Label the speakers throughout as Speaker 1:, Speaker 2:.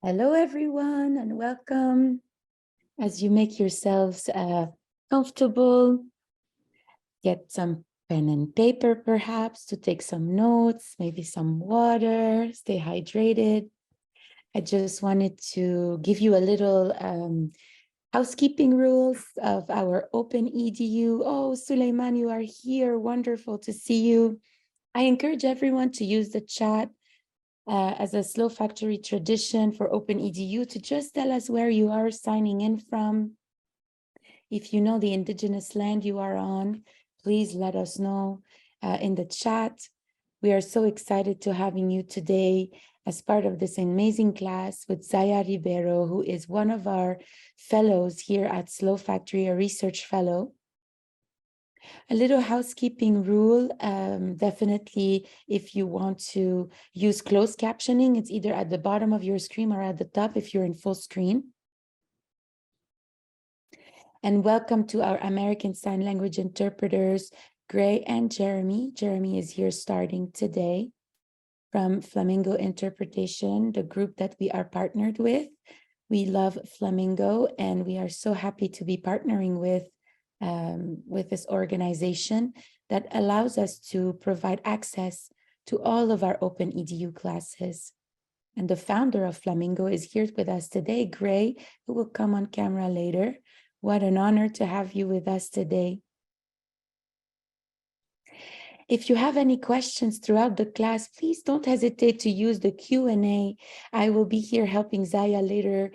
Speaker 1: Hello, everyone, and welcome. As you make yourselves comfortable, get some pen and paper, perhaps, to take some notes, maybe some water, stay hydrated. I just wanted to give you a little housekeeping rules of our Open EDU. Oh, Suleiman, you are here. Wonderful to see you. I encourage everyone to use the chat as a Slow Factory tradition for Open EDU to just tell us where you are signing in from. If you know the indigenous land you are on, please let us know in the chat. We are so excited to having you today as part of this amazing class with Zaya Ribeiro, who is one of our fellows here at Slow Factory, a research fellow. A little housekeeping rule, definitely if you want to use closed captioning, it's either at the bottom of your screen or at the top if you're in full screen. And welcome to our American Sign Language interpreters, Gray and Jeremy. Jeremy is here starting today from Flamingo Interpretation, the group that we are partnered with. We love Flamingo and we are so happy to be partnering with this organization that allows us to provide access to all of our Open EDU classes. And the founder of Flamingo is here with us today, Gray, who will come on camera later. What an honor to have you with us today. If you have any questions throughout the class, please don't hesitate to use the Q&A. I will be here helping Zaya later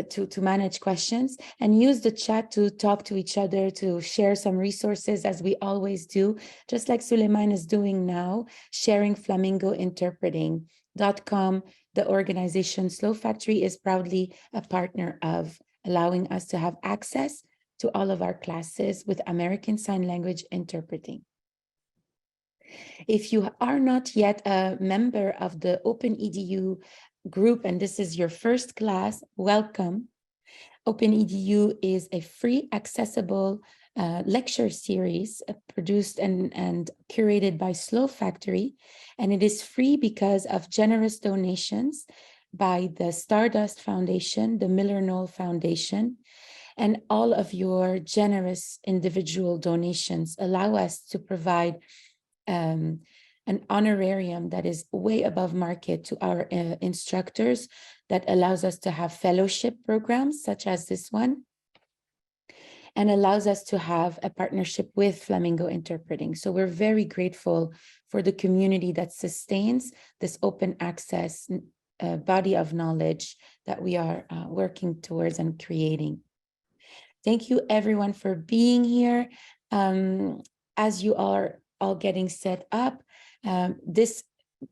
Speaker 1: to manage questions, and use the chat to talk to each other, to share some resources as we always do, just like Suleiman is doing now, sharing flamingointerpreting.com. The organization Slow Factory is proudly a partner of, allowing us to have access to all of our classes with American Sign Language interpreting. If you are not yet a member of the Open EDU group, and this is your first class, welcome. Open EDU is a free, accessible lecture series produced and curated by Slow Factory, and it is free because of generous donations by the Stardust Foundation, the Miller Knoll Foundation, and all of your generous individual donations allow us to provide an honorarium that is way above market to our instructors, that allows us to have fellowship programs such as this one, and allows us to have a partnership with Flamingo Interpreting. So we're very grateful for the community that sustains this open access body of knowledge that we are working towards and creating. Thank you everyone for being here. As you are all getting set up, this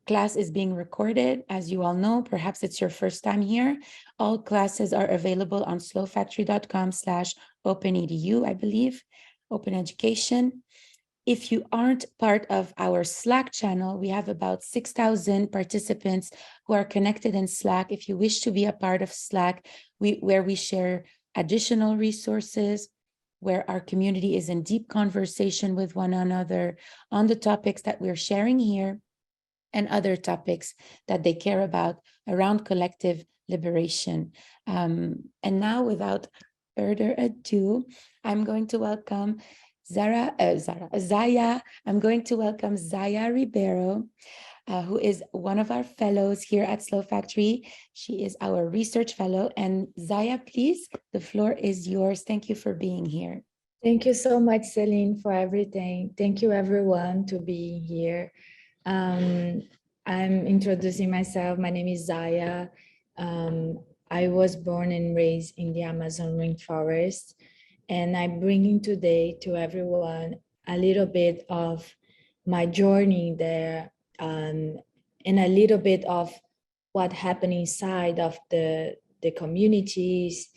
Speaker 1: class is being recorded, as you all know. Perhaps it's your first time here. All classes are available on slowfactory.com/openedu, I believe, Open Education. If you aren't part of our Slack channel, we have about 6,000 participants who are connected in Slack. If you wish to be a part of Slack, where we share additional resources, where our community is in deep conversation with one another on the topics that we're sharing here and other topics that they care about around collective liberation. And now, without further ado, I'm going to welcome Zaya. I'm going to welcome Zaya Ribeiro, who is one of our fellows here at Slow Factory. She is our research fellow. And Zaya, please, the floor is yours. Thank you for being here.
Speaker 2: Thank you so much, Celine, for everything. Thank you, everyone, to being here. I'm introducing myself. My name is Zaya. I was born and raised in the Amazon rainforest, and I'm bringing today to everyone a little bit of my journey there, and a little bit of what happened inside of the communities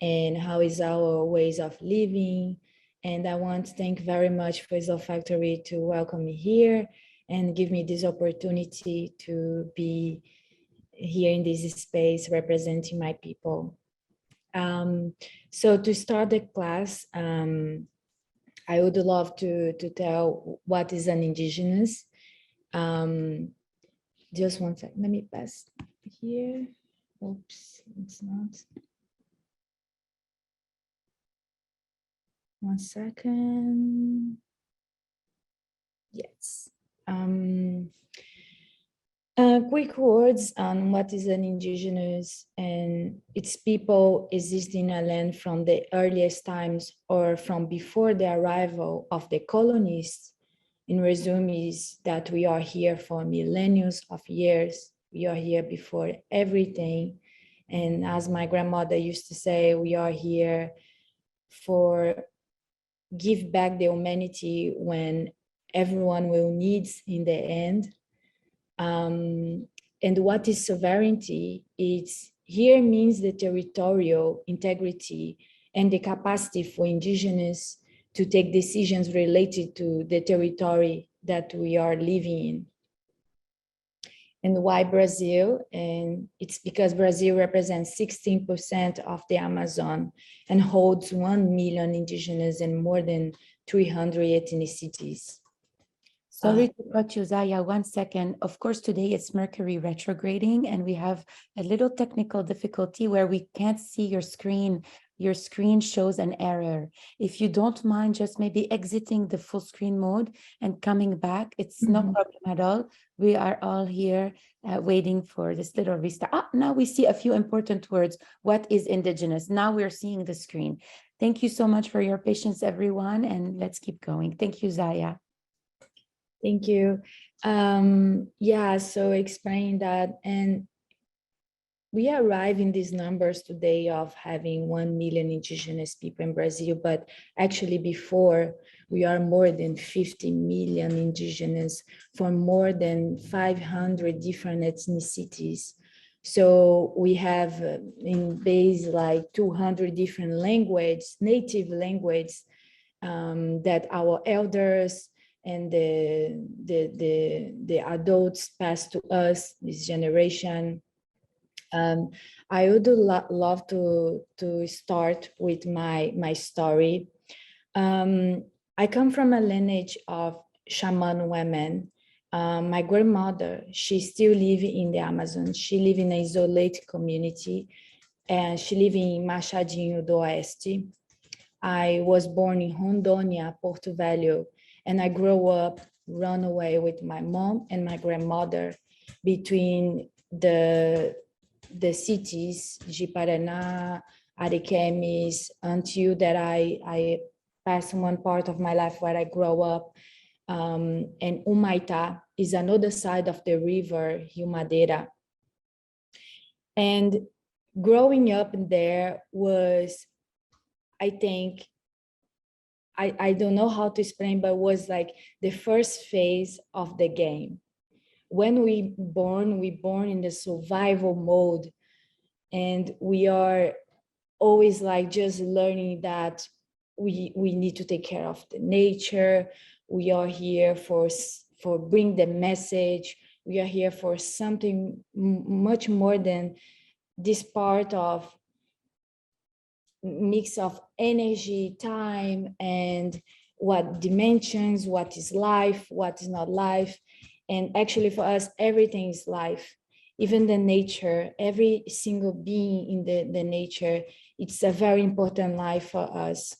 Speaker 2: and how is our ways of living. And I want to thank very much for Slow Factory to welcome me here and give me this opportunity to be here in this space representing my people. So to start the class, I would love to tell what is an indigenous. Just one second. Let me pass here. Oops, it's not. One second. Yes. Quick words on what is an indigenous and its people exist in a land from the earliest times or from before the arrival of the colonists. In resume is that we are here for millennia of years. We are here before everything. And as my grandmother used to say, we are here for give back the humanity when everyone will need in the end. And what is sovereignty? It's here means the territorial integrity and the capacity for indigenous to take decisions related to the territory that we are living in. And why Brazil? And it's because Brazil represents 16% of the Amazon and holds 1 million indigenous and more than 300 ethnicities.
Speaker 1: Sorry to cut you, Zaya, 1 second. Of course, today it's Mercury retrograding and we have a little technical difficulty where we can't see your screen. Your screen shows an error. If you don't mind just maybe exiting the full screen mode and coming back, it's no problem at all. We are all here waiting for this little restart. Now we see a few important words. What is indigenous? Now we're seeing the screen. Thank you so much for your patience, everyone, and let's keep going. Thank you, Zaya.
Speaker 2: Thank you. Yeah, so explain that. And we arrive in these numbers today of having 1 million indigenous people in Brazil, but actually before we are more than 50 million indigenous from more than 500 different ethnicities. So we have in base like 200 different languages, native language that our elders and the adults passed to us, this generation. I would love to start with my story. I come from a lineage of shaman women. My grandmother, she still lives in the Amazon. She lives in an isolated community and she lives in Machadinho do Oeste. I was born in Rondônia, Porto Velho, and I grew up, run away with my mom and my grandmother between the cities, Ji-Paraná, Ariquemes, until that I passed one part of my life where I grew up. And Humaitá is another side of the river, Rio Madeira. And growing up there was, I think, I don't know how to explain, but it was like the first phase of the game. When we born in the survival mode, and we are always like just learning that we need to take care of the nature. We are here for bring the message. We are here for something much more than this part of mix of energy, time, and what dimensions, what is life, what is not life. And actually for us, everything is life. Even the nature, every single being in the nature, it's a very important life for us.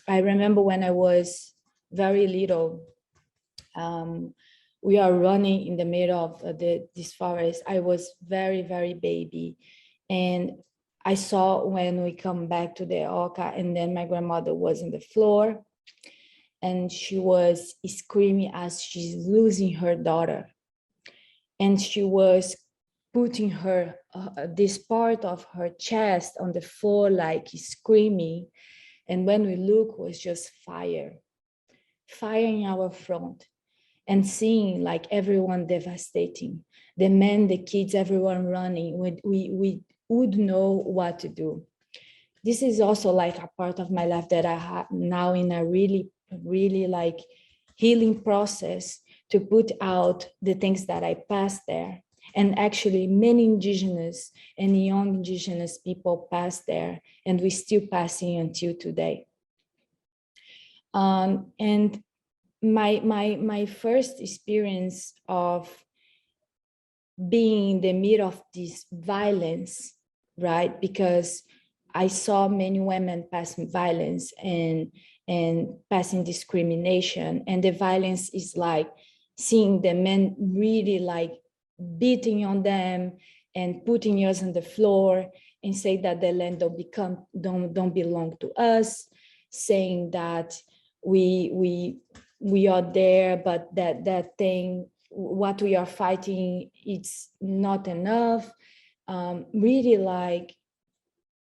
Speaker 2: I remember when I was very little, we are running in the middle of this forest. I was very, very baby. And I saw when we come back to the Oca, and then my grandmother was on the floor and she was screaming as she's losing her daughter. And she was putting her, this part of her chest on the floor, like screaming. And when we look, was just fire in our front, and seeing like everyone devastating, the men, the kids, everyone running. We would know what to do. This is also like a part of my life that I have now in a really, really like healing process to put out the things that I passed there. And actually many indigenous and young indigenous people passed there, and we're still passing until today. And my first experience of being in the middle of this violence, right? Because I saw many women passing violence and passing discrimination, and the violence is like seeing the men really like beating on them and putting us on the floor and say that the land don't belong to us, saying that we are there, but that thing what we are fighting it's not enough. Really like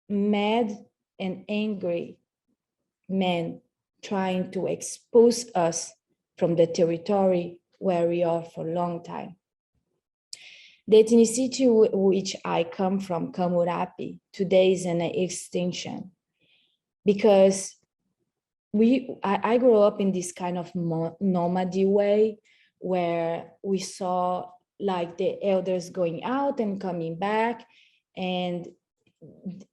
Speaker 2: mad and angry men trying to expose us from the territory where we are for a long time. The ethnicity which I come from, Kamurapi, today is an extinction because I grew up in this kind of nomadic way where we saw like the elders going out and coming back. And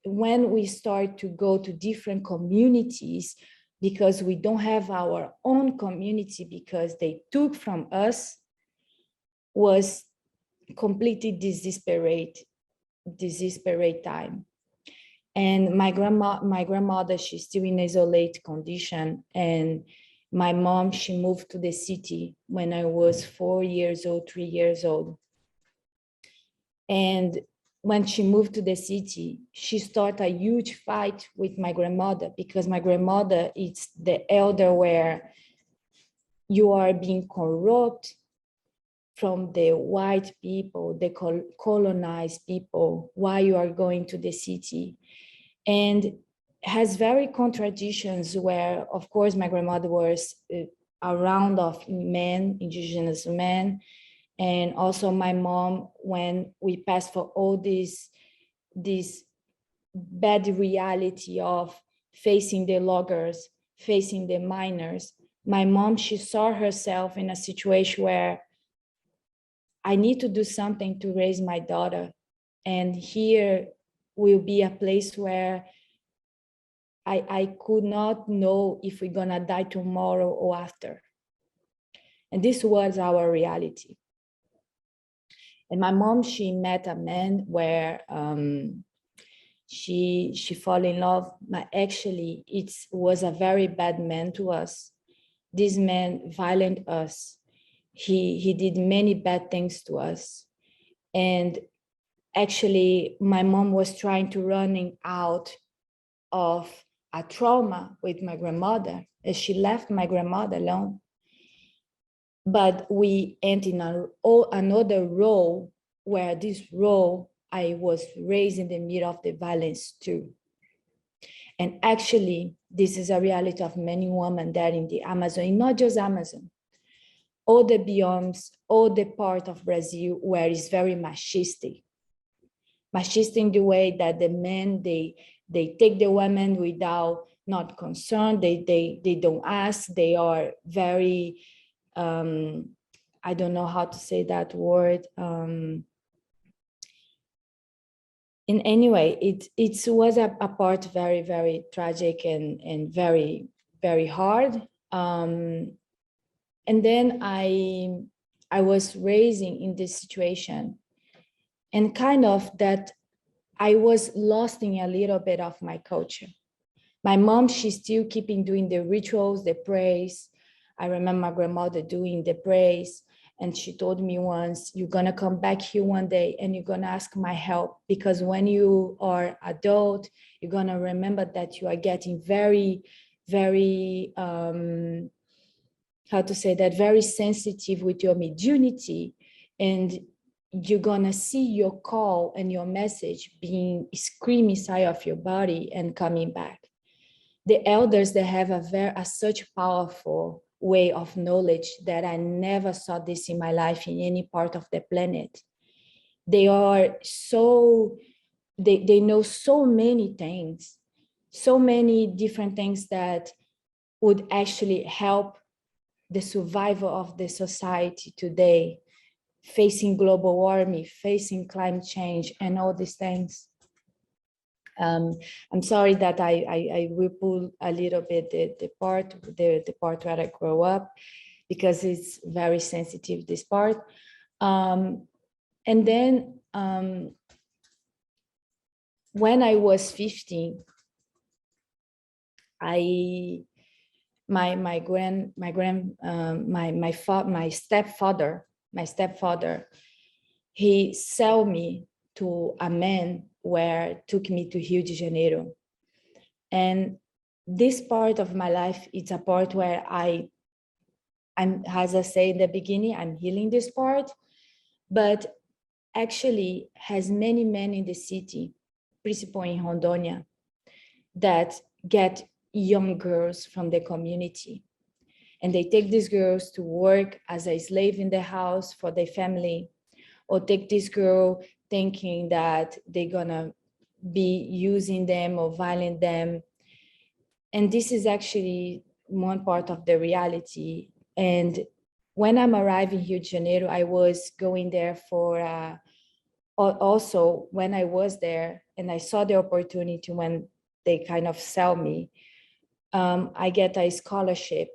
Speaker 2: when we start to go to different communities, because we don't have our own community because they took from us, was completely desperate time. And my grandmother, she's still in isolate condition. And my mom, she moved to the city when I was 4 years old, 3 years old. And when she moved to the city, she started a huge fight with my grandmother because my grandmother is the elder where you are being corrupt from the white people, the colonized people, why you are going to the city. And has very contradictions where, of course, my grandmother was around of men, indigenous men, and also my mom, when we passed for all this bad reality of facing the loggers, facing the miners, my mom, she saw herself in a situation where I need to do something to raise my daughter. And here will be a place where I could not know if we're gonna die tomorrow or after. And this was our reality. And my mom, she met a man where she fell in love, but actually it was a very bad man to us. This man violent us. He did many bad things to us. And actually my mom was trying to running out of a trauma with my grandmother, and she left my grandmother alone. But we entered in another role where this role, I was raised in the middle of the violence too. And actually, this is a reality of many women there in the Amazon, and not just Amazon, all the biomes, all the part of Brazil where it's very machistic. Machistic in the way that the men, they take the women without not concerned, they don't ask, they are very, I don't know how to say that word. In any way, it was a part very, very tragic and very, very hard. And then I was raising in this situation, and kind of that I was lost in a little bit of my culture. My mom, she's still keeping doing the rituals, the praise. I remember my grandmother doing the praise, and she told me once, you're gonna come back here one day and you're gonna ask my help, because when you are adult, you're gonna remember that you are getting very, very, how to say that, very sensitive with your mediunity, and you're gonna see your call and your message being screaming inside of your body and coming back. The elders, they have a such powerful way of knowledge that I never saw this in my life in any part of the planet. They are so, they know so many things, so many different things that would actually help the survival of the society today, facing global warming, facing climate change, and all these things. I'm sorry that I will pull a little bit the part where I grow up, because it's very sensitive, this part. And then when I was 15, my stepfather, he sold me to a man where took me to Rio de Janeiro. And this part of my life, it's a part where I'm, as I say in the beginning, I'm healing this part, but actually has many men in the city, principally in Rondônia, that get young girls from the community. And they take these girls to work as a slave in the house for their family, or take this girl thinking that they're gonna be using them or violent them. And this is actually one part of the reality. And when I'm arriving Rio de Janeiro, I was going there for, also when I was there and I saw the opportunity when they kind of sell me, I get a scholarship.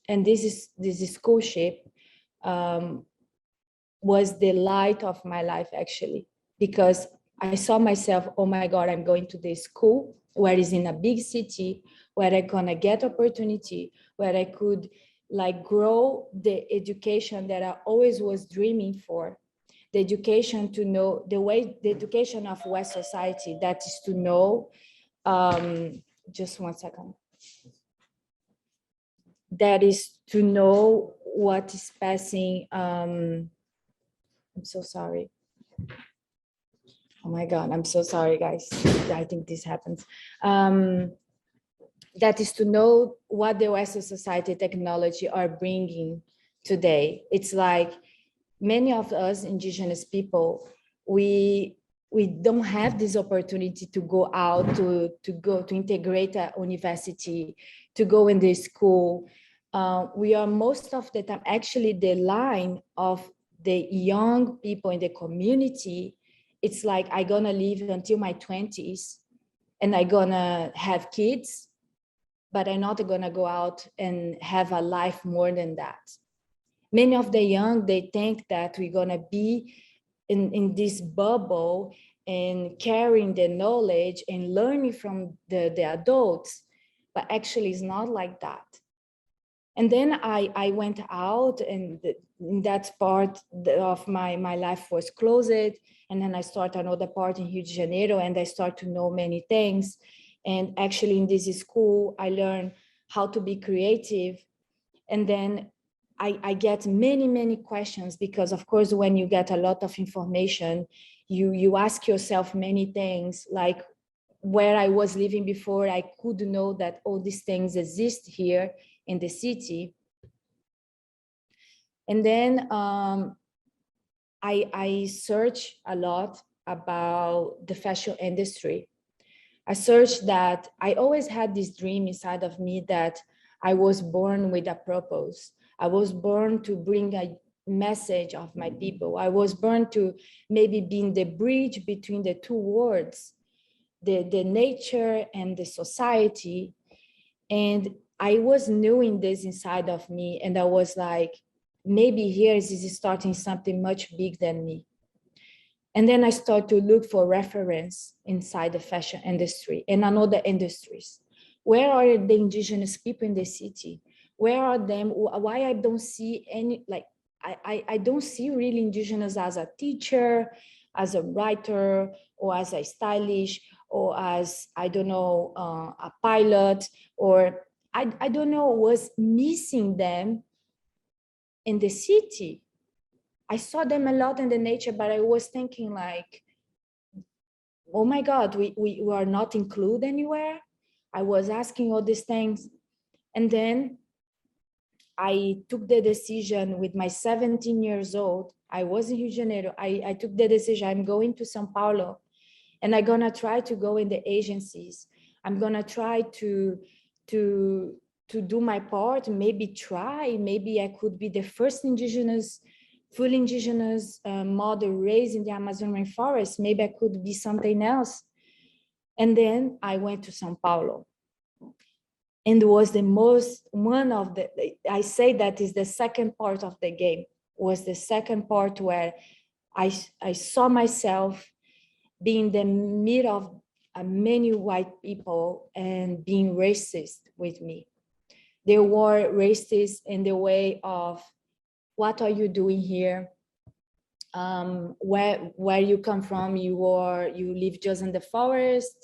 Speaker 2: And this scholarship was the light of my life, actually, because I saw myself, oh my God, I'm going to this school where it's in a big city, where I'm gonna get opportunity, where I could like grow the education that I always was dreaming for. The education to know the education of West society, that is to know, just one second. That is to know what is passing. I'm so sorry. Oh my God, I'm so sorry, guys. I think this happens. That is to know what the Western society technology are bringing today. It's like many of us indigenous people, we don't have this opportunity to go out, to go to integrate a university, to go in the school. We are most of the time actually the line of the young people in the community. It's like I'm gonna live until my 20s and I'm gonna have kids, but I'm not gonna go out and have a life more than that. Many of the young, they think that we're gonna be in this bubble and carrying the knowledge and learning from the adults, but actually it's not like that. And then I went out, and that part of my life was closed. And then I started another part in Rio de Janeiro, and I started to know many things. And actually in this school, I learned how to be creative. And then I get many questions, because of course, when you get a lot of information, you ask yourself many things, like where I was living before, I could know that all these things exist here in the city. And then I search a lot about the fashion industry. I searched that I always had this dream inside of me that I was born with a purpose. I was born to bring a message of my people. I was born to maybe be the bridge between the two worlds, the nature and the society. And I was knowing this inside of me, and I was like, maybe here is starting something much bigger than me. And then I start to look for reference inside the fashion industry and another industries. Where are the indigenous people in the city? Where are them? Why I don't see any, like, I don't see really indigenous as a teacher, as a writer, or as a stylish, or as, I don't know, a pilot, or I don't know, was missing them in the city. I saw them a lot in the nature, but I was thinking like, oh my God, we are not included anywhere. I was asking all these things. And then I took the decision with my 17 years old. I was in Rio de Janeiro. I took the decision, I'm going to Sao Paulo, and I'm gonna try to go in the agencies. I'm gonna try to do my part, maybe I could be the first fully indigenous mother raised in the Amazon rainforest. Maybe I could be something else. And then I went to Sao Paulo. And it was I say that is the second part of the game, was the second part where I saw myself being the middle of many white people and being racist with me. They were racist in the way of, what are you doing here? Where you come from? You live just in the forest.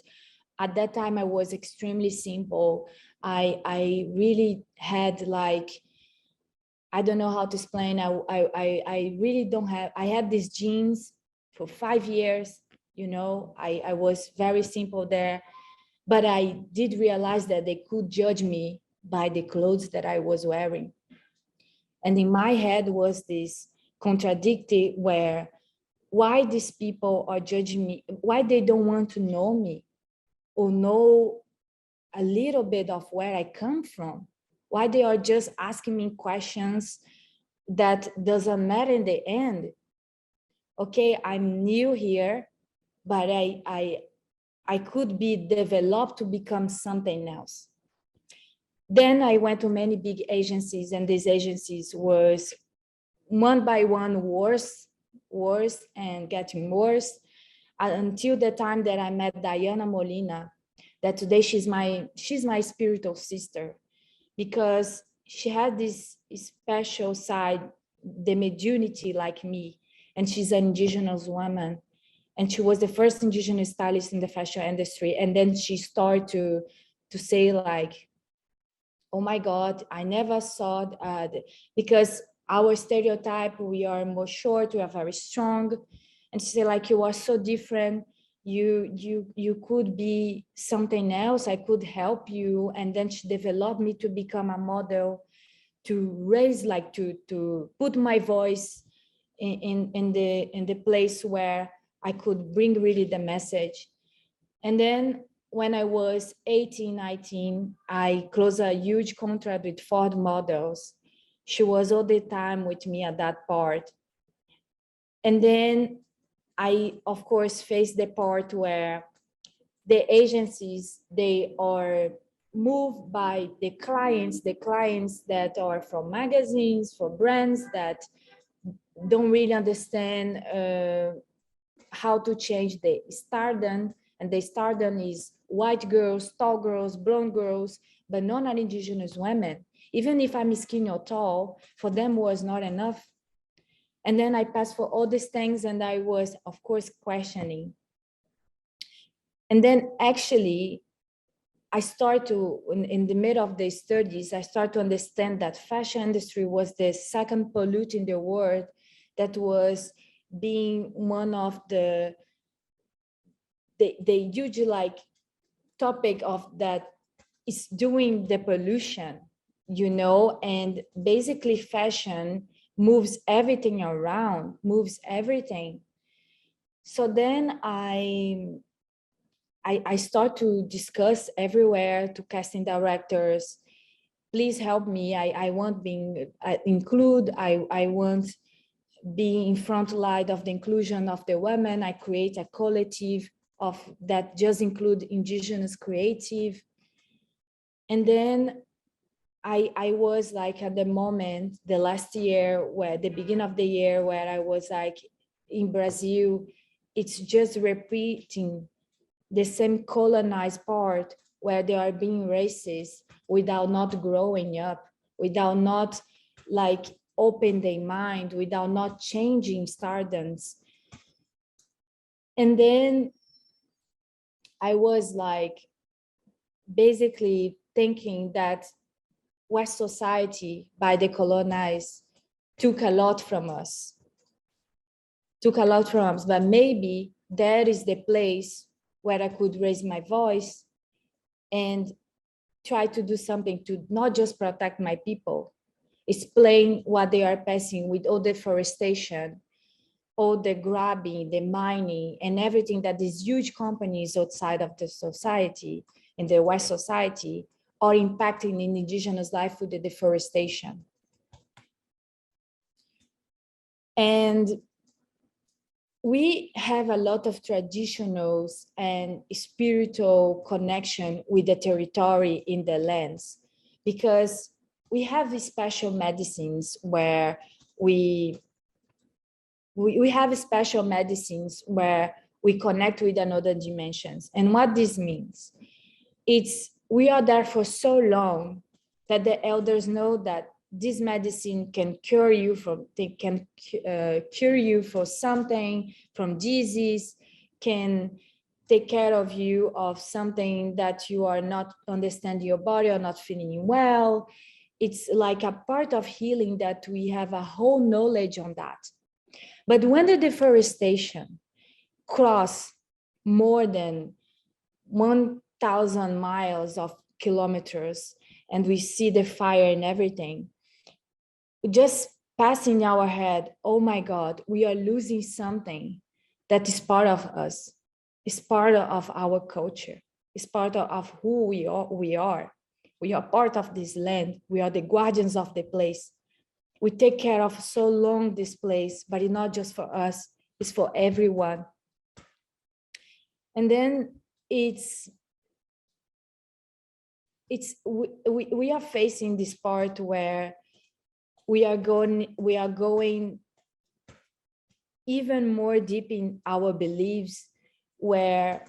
Speaker 2: At that time, I was extremely simple. I really had like, I don't know how to explain. I really don't have, I had these jeans for 5 years, you know, I was very simple there, but I did realize that they could judge me by the clothes that I was wearing. And in my head was this contradicting where, why these people are judging me, why they don't want to know me or know a little bit of where I come from, why they are just asking me questions that doesn't matter in the end. Okay, I'm new here, but I could be developed to become something else. Then I went to many big agencies, and these agencies was one by one worse and getting worse, until the time that I met Diana Molina, that today she's my spiritual sister, because she had this special side, the mediunity like me, and she's an indigenous woman, and she was the first indigenous stylist in the fashion industry. And then she started to say like, oh my God, I never saw, because our stereotype, we are more short, we are very strong. And she said like, you are so different. You could be something else. I could help you. And then she developed me to become a model, to raise, like to put my voice in the place where I could bring really the message. And then when I was 18, 19, I closed a huge contract with Ford Models. She was all the time with me at that part. And then I, of course, faced the part where the agencies, they are moved by the clients that are from magazines, for brands that don't really understand how to change the stardom. And the stardom is white girls, tall girls, blonde girls, but not an indigenous women. Even if I'm skinny or tall, for them was not enough. And then I passed for all these things, and I was, of course, questioning. And then actually, I started to, in the middle of the studies, I started to understand that fashion industry was the second pollutant in the world, that was being one of the huge like topic of that is doing the pollution, you know. And basically fashion moves everything around, moves everything. So then I start to discuss everywhere to casting directors, please help me. I want being include. I want being in front line of the inclusion of the women. I create a collective of that just include indigenous creative. And then I was like at the moment, the last year, where the beginning of the year, where I was like in Brazil, it's just repeating the same colonized part where they are being racist without not growing up, without not like open their mind, without not changing stardoms. And then I was like basically thinking that West society by the colonized took a lot from us, but maybe that is the place where I could raise my voice and try to do something to not just protect my people, explain what they are passing with all the deforestation, all the grabbing, the mining, and everything that these huge companies outside of the society, in the West society, are impacting in indigenous life with the deforestation. And we have a lot of traditionals and spiritual connection with the territory in the lands, because we have these special medicines where we we have special medicines where we connect with another dimensions. And what this means, it's we are there for so long that the elders know that this medicine can cure you from, they can cure you for something, from disease, can take care of you of something that you are not understanding your body or not feeling well. It's like a part of healing that we have a whole knowledge on that. But when the deforestation cross more than 1,000 miles of kilometers, and we see the fire and everything, just passing our head, oh my God, we are losing something that is part of us, is part of our culture, is part of who we are. We are part of this land. We are the guardians of the place. We take care of so long this place, but it's not just for us, it's for everyone. And then we are facing this part where we are going even more deep in our beliefs, where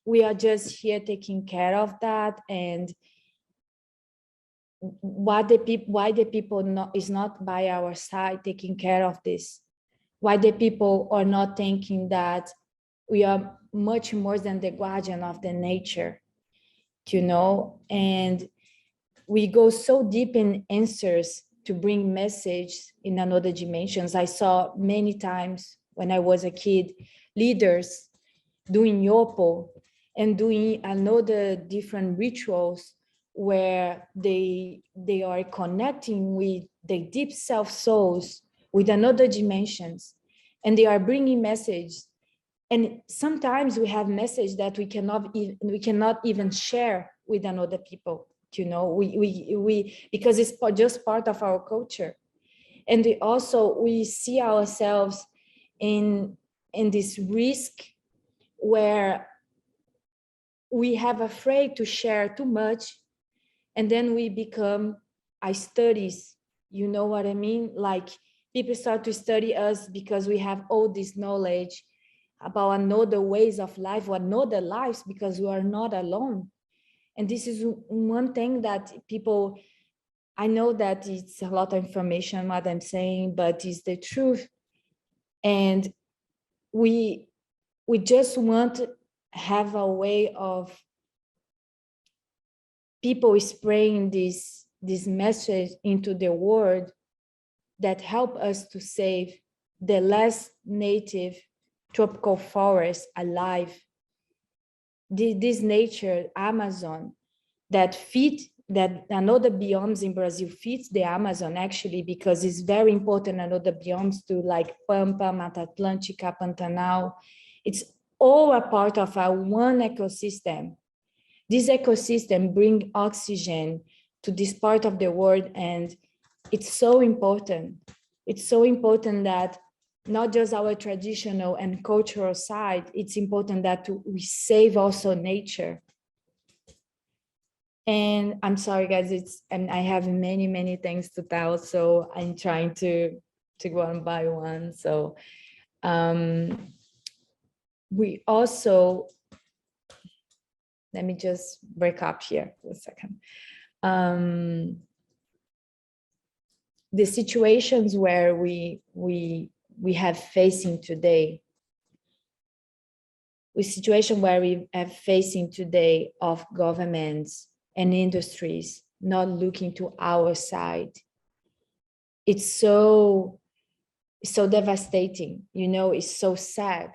Speaker 2: we are just here taking care of that, and why the people is not by our side taking care of this, why the people are not thinking that we are much more than the guardian of the nature, you know. And we go so deep in answers to bring message in another dimensions. I saw many times when I was a kid, leaders doing yopo and doing another different rituals where they are connecting with the deep self souls with another dimensions, and they are bringing message. And sometimes we have message that we cannot even share with another people, you know, we because it's just part of our culture. And we see ourselves in this risk where we have afraid to share too much, and then we become studies, you know what I mean? Like people start to study us because we have all this knowledge about another ways of life or another lives, because we are not alone. And this is one thing that people, I know that it's a lot of information what I'm saying, but it's the truth. And we just want to have a way of people spraying this message into the world that help us to save the last native tropical forest alive. This nature, Amazon, that another biomes in Brazil fits the Amazon actually, because it's very important another biomes to like Pampa, Mata Atlântica, Pantanal. It's all a part of our one ecosystem. This ecosystem brings oxygen to this part of the world, and it's so important. It's so important that not just our traditional and cultural side, it's important that we save also nature. And I'm sorry, guys, and I have many things to tell, so I'm trying to go one by one. So we also, let me just break up here for a second. The situations where we have facing today, the situation where we have facing today of governments and industries not looking to our side, it's so devastating, you know. It's so sad,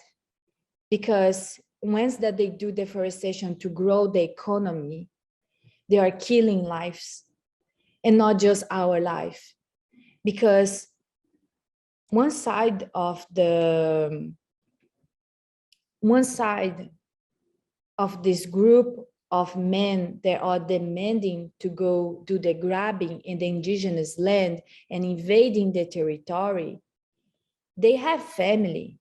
Speaker 2: because once that they do deforestation to grow the economy, they are killing lives, and not just our life. Because one side of this group of men that are demanding to go do the grabbing in the indigenous land and invading the territory, they have family.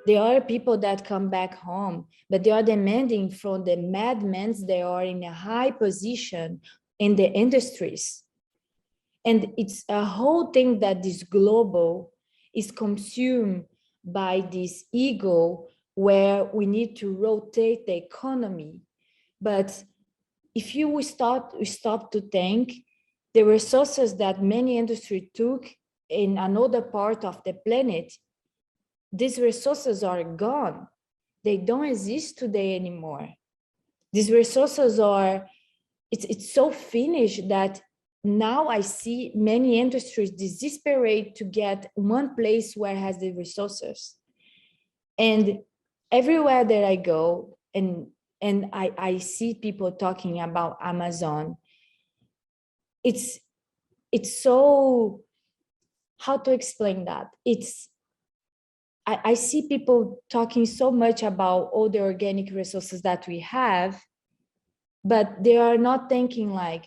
Speaker 2: There are people that come back home, but they are demanding from the madmen that are in a high position in the industries. And it's a whole thing that is global, is consumed by this ego where we need to rotate the economy. But if you will stop to think, the resources that many industries took in another part of the planet, these resources are gone. They don't exist today anymore. These resources are, it's so finished that now I see many industries desperate to get one place where has the resources. And everywhere that I go, and I see people talking about Amazon, it's so, how to explain that? I see people talking so much about all the organic resources that we have, but they are not thinking like,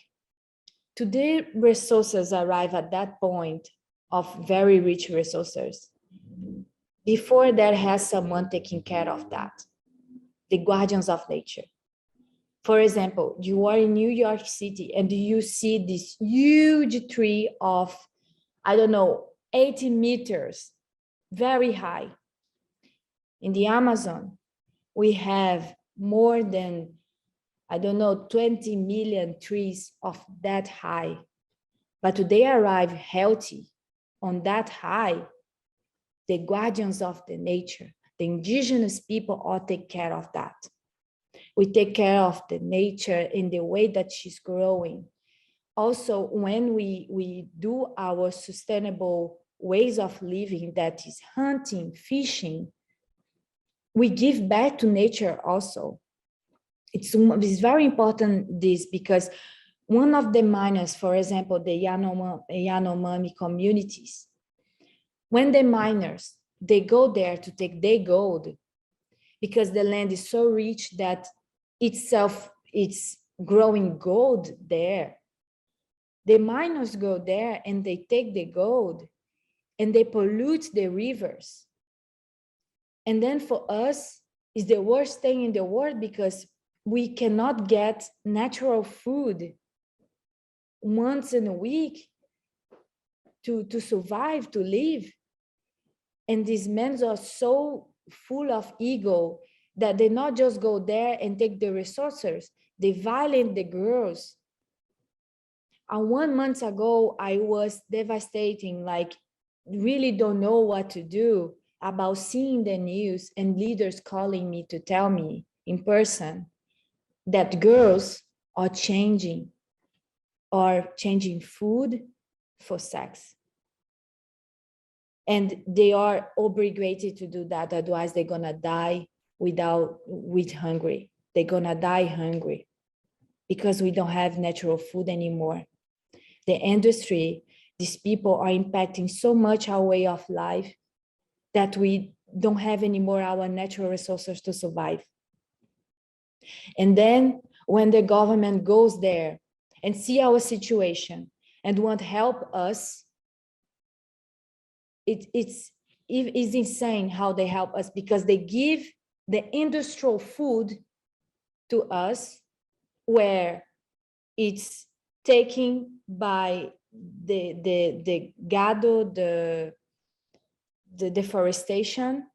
Speaker 2: today resources arrive at that point of very rich resources. Before there has someone taking care of that, the guardians of nature. For example, you are in New York City and you see this huge tree of, I don't know, 80 meters, very high. In the Amazon, we have more than, I don't know, 20 million trees of that high. But they arrive healthy on that high, the guardians of the nature, the indigenous people all take care of that. We take care of the nature in the way that she's growing. Also, when we do our sustainable ways of living, that is hunting, fishing, we give back to nature also. It's very important this, because one of the miners, for example, the Yanomami communities, when the miners, they go there to take their gold, because the land is so rich that itself, it's growing gold there. The miners go there and they take the gold and they pollute the rivers. And then for us, it's the worst thing in the world, because we cannot get natural food once in a week to survive, to live. And these men are so full of ego that they not just go there and take the resources, they violate the girls. And 1 month ago, I was devastating, like really don't know what to do about seeing the news and leaders calling me to tell me in person that girls are changing food for sex. And they are obligated to do that, otherwise they're gonna die with hungry. They're gonna die hungry because we don't have natural food anymore. The industry, these people are impacting so much our way of life that we don't have anymore our natural resources to survive. And then when the government goes there and see our situation and want to help us, it's insane how they help us, because they give the industrial food to us where it's taken by the gado, the deforestation,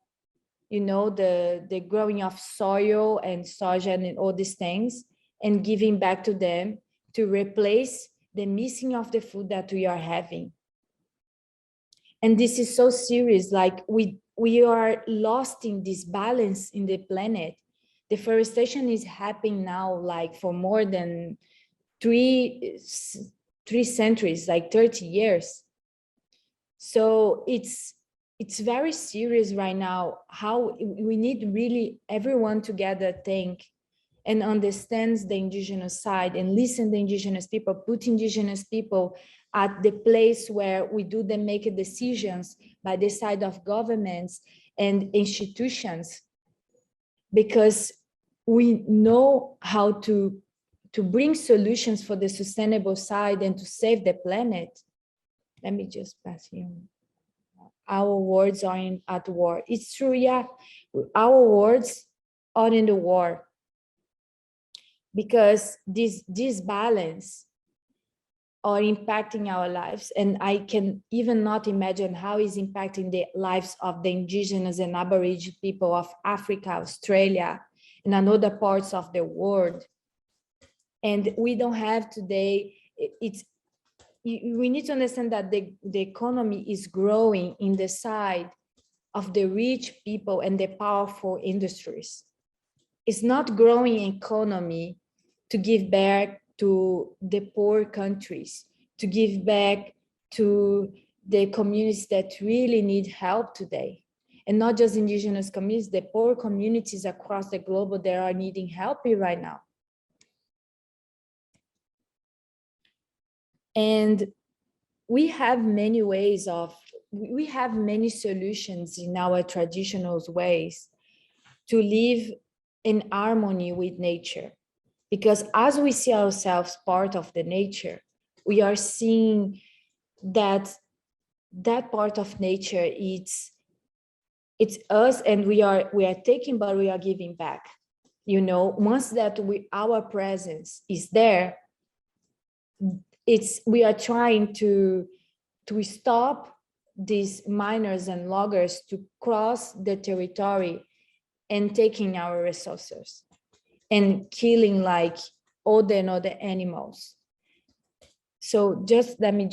Speaker 2: you know, the growing of soil and soja and all these things, and giving back to them to replace the missing of the food that we are having. And this is so serious, like we are lost in this balance in the planet. Deforestation is happening now, like for more than three centuries, like 30 years. So it's very serious right now, how we need really everyone together think and understands the indigenous side and listen to indigenous people, put indigenous people at the place where we do the make decisions by the side of governments and institutions, because we know how to bring solutions for the sustainable side and to save the planet. Let me just pass here. Our words are at war. It's true, yeah. Our words are in the war, because this balance are impacting our lives. And I can even not imagine how it's impacting the lives of the indigenous and Aboriginal people of Africa, Australia, and other parts of the world. And we don't have today, we need to understand that the economy is growing in the side of the rich people and the powerful industries. It's not growing economy to give back to the poor countries, to give back to the communities that really need help today. And not just indigenous communities, the poor communities across the globe that are needing help right now. And we have many we have many solutions in our traditional ways to live in harmony with nature. Because as we see ourselves part of the nature, we are seeing that that part of nature, it's us, and we are taking, but we are giving back. You know, once that our presence is there, we are trying to stop these miners and loggers to cross the territory and taking our resources and killing like other and other animals. So let me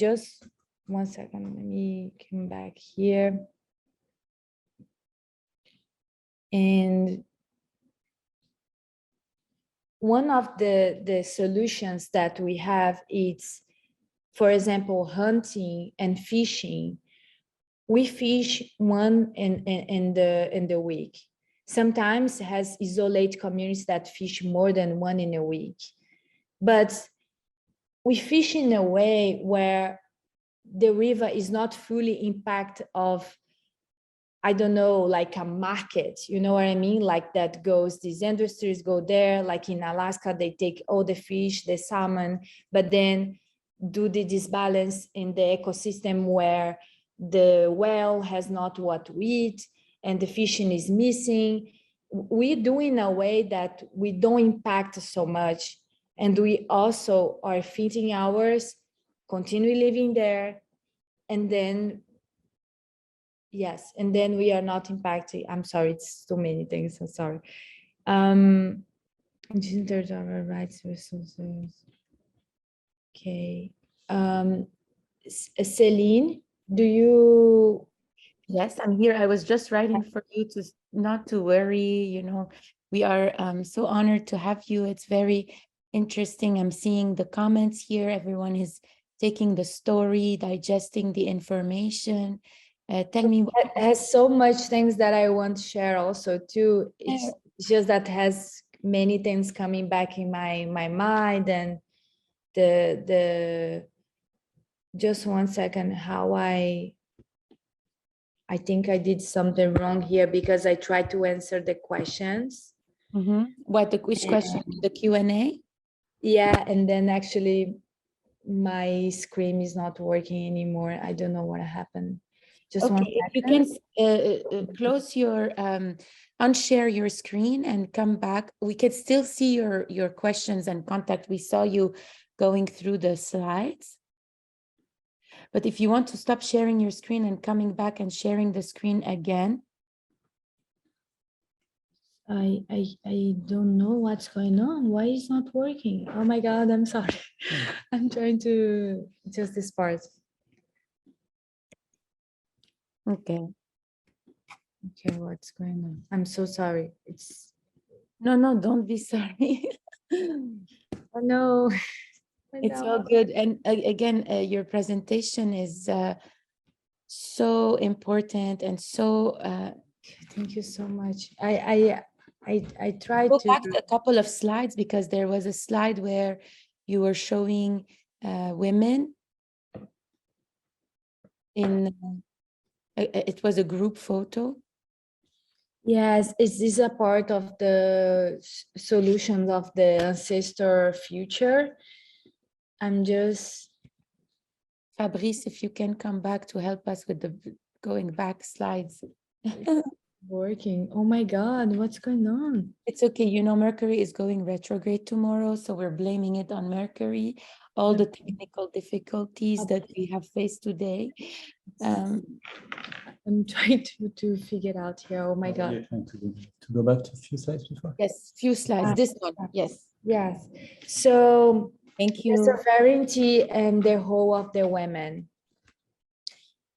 Speaker 2: 1 second, let me come back here. And one of the solutions that we have is, for example, hunting and fishing. We fish one in the week. Sometimes has isolated communities that fish more than one in a week. But we fish in a way where the river is not fully impact of, I don't know, like a market, you know what I mean? Like that goes, these industries go there, like in Alaska, they take all the fish, the salmon, but then do the disbalance in the ecosystem where the whale has not what to eat and the fishing is missing. We do in a way that we don't impact so much. And we also are feeding ours, continue living there, and then yes, and then we are not impacting. I'm sorry, it's too many things. I'm sorry. There's our rights resources. Okay. Celine, do you?
Speaker 1: Yes, I'm here. I was just writing for you to not to worry. You know, we are so honored to have you. It's very interesting. I'm seeing the comments here. Everyone is taking the story, digesting the information. Tell me what
Speaker 2: It has so much things that I want to share also too. It's just that has many things coming back in my mind, and the just 1 second, how I think I did something wrong here because I tried to answer the questions.
Speaker 1: Which question? The Q&A?
Speaker 2: Yeah, and then actually my screen is not working anymore. I don't know what happened. Just
Speaker 1: okay, if you can close your unshare your screen and come back, we can still see your questions and contact. We saw you going through the slides, but if you want to stop sharing your screen and coming back and sharing the screen again.
Speaker 2: I don't know what's going on. Why is not working? Oh my God, I'm sorry. I'm trying to just this part.
Speaker 1: Okay.
Speaker 2: Okay, what's going on? I'm so sorry. It's
Speaker 1: no, don't be sorry.
Speaker 2: oh no.
Speaker 1: It's all good. And again, your presentation is so important and so
Speaker 2: thank you so much. I tried
Speaker 1: go
Speaker 2: to
Speaker 1: back a couple of slides, because there was a slide where you were showing women in it was a group photo.
Speaker 2: Yes, is this a part of the solutions of the ancestor future? I'm just
Speaker 1: Fabrice, if you can come back to help us with the going back slides.
Speaker 2: working. Oh my God, what's going on?
Speaker 1: It's okay. You know, Mercury is going retrograde tomorrow, so we're blaming it on Mercury. all the technical difficulties that we have faced today.
Speaker 2: I'm trying to figure it out here. Oh my God.
Speaker 3: You're trying to go back to a few slides before?
Speaker 1: Yes, few slides. This one, yes.
Speaker 2: Yes. So
Speaker 1: Thank
Speaker 2: the
Speaker 1: you.
Speaker 2: sovereignty and the whole of the women.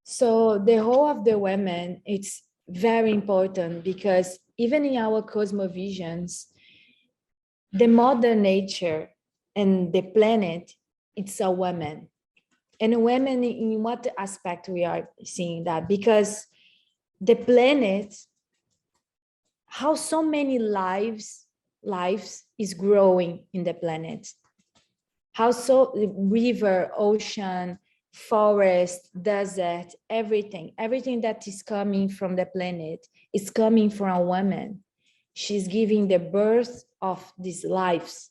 Speaker 2: So the whole of the women, it's very important because even in our cosmovisions, the mother nature and the planet, it's a woman. And women, in what aspect we are seeing that? Because the planet, how so many lives is growing in the planet. How so river, ocean, forest, desert, everything that is coming from the planet is coming from a woman. She's giving the birth of these lives.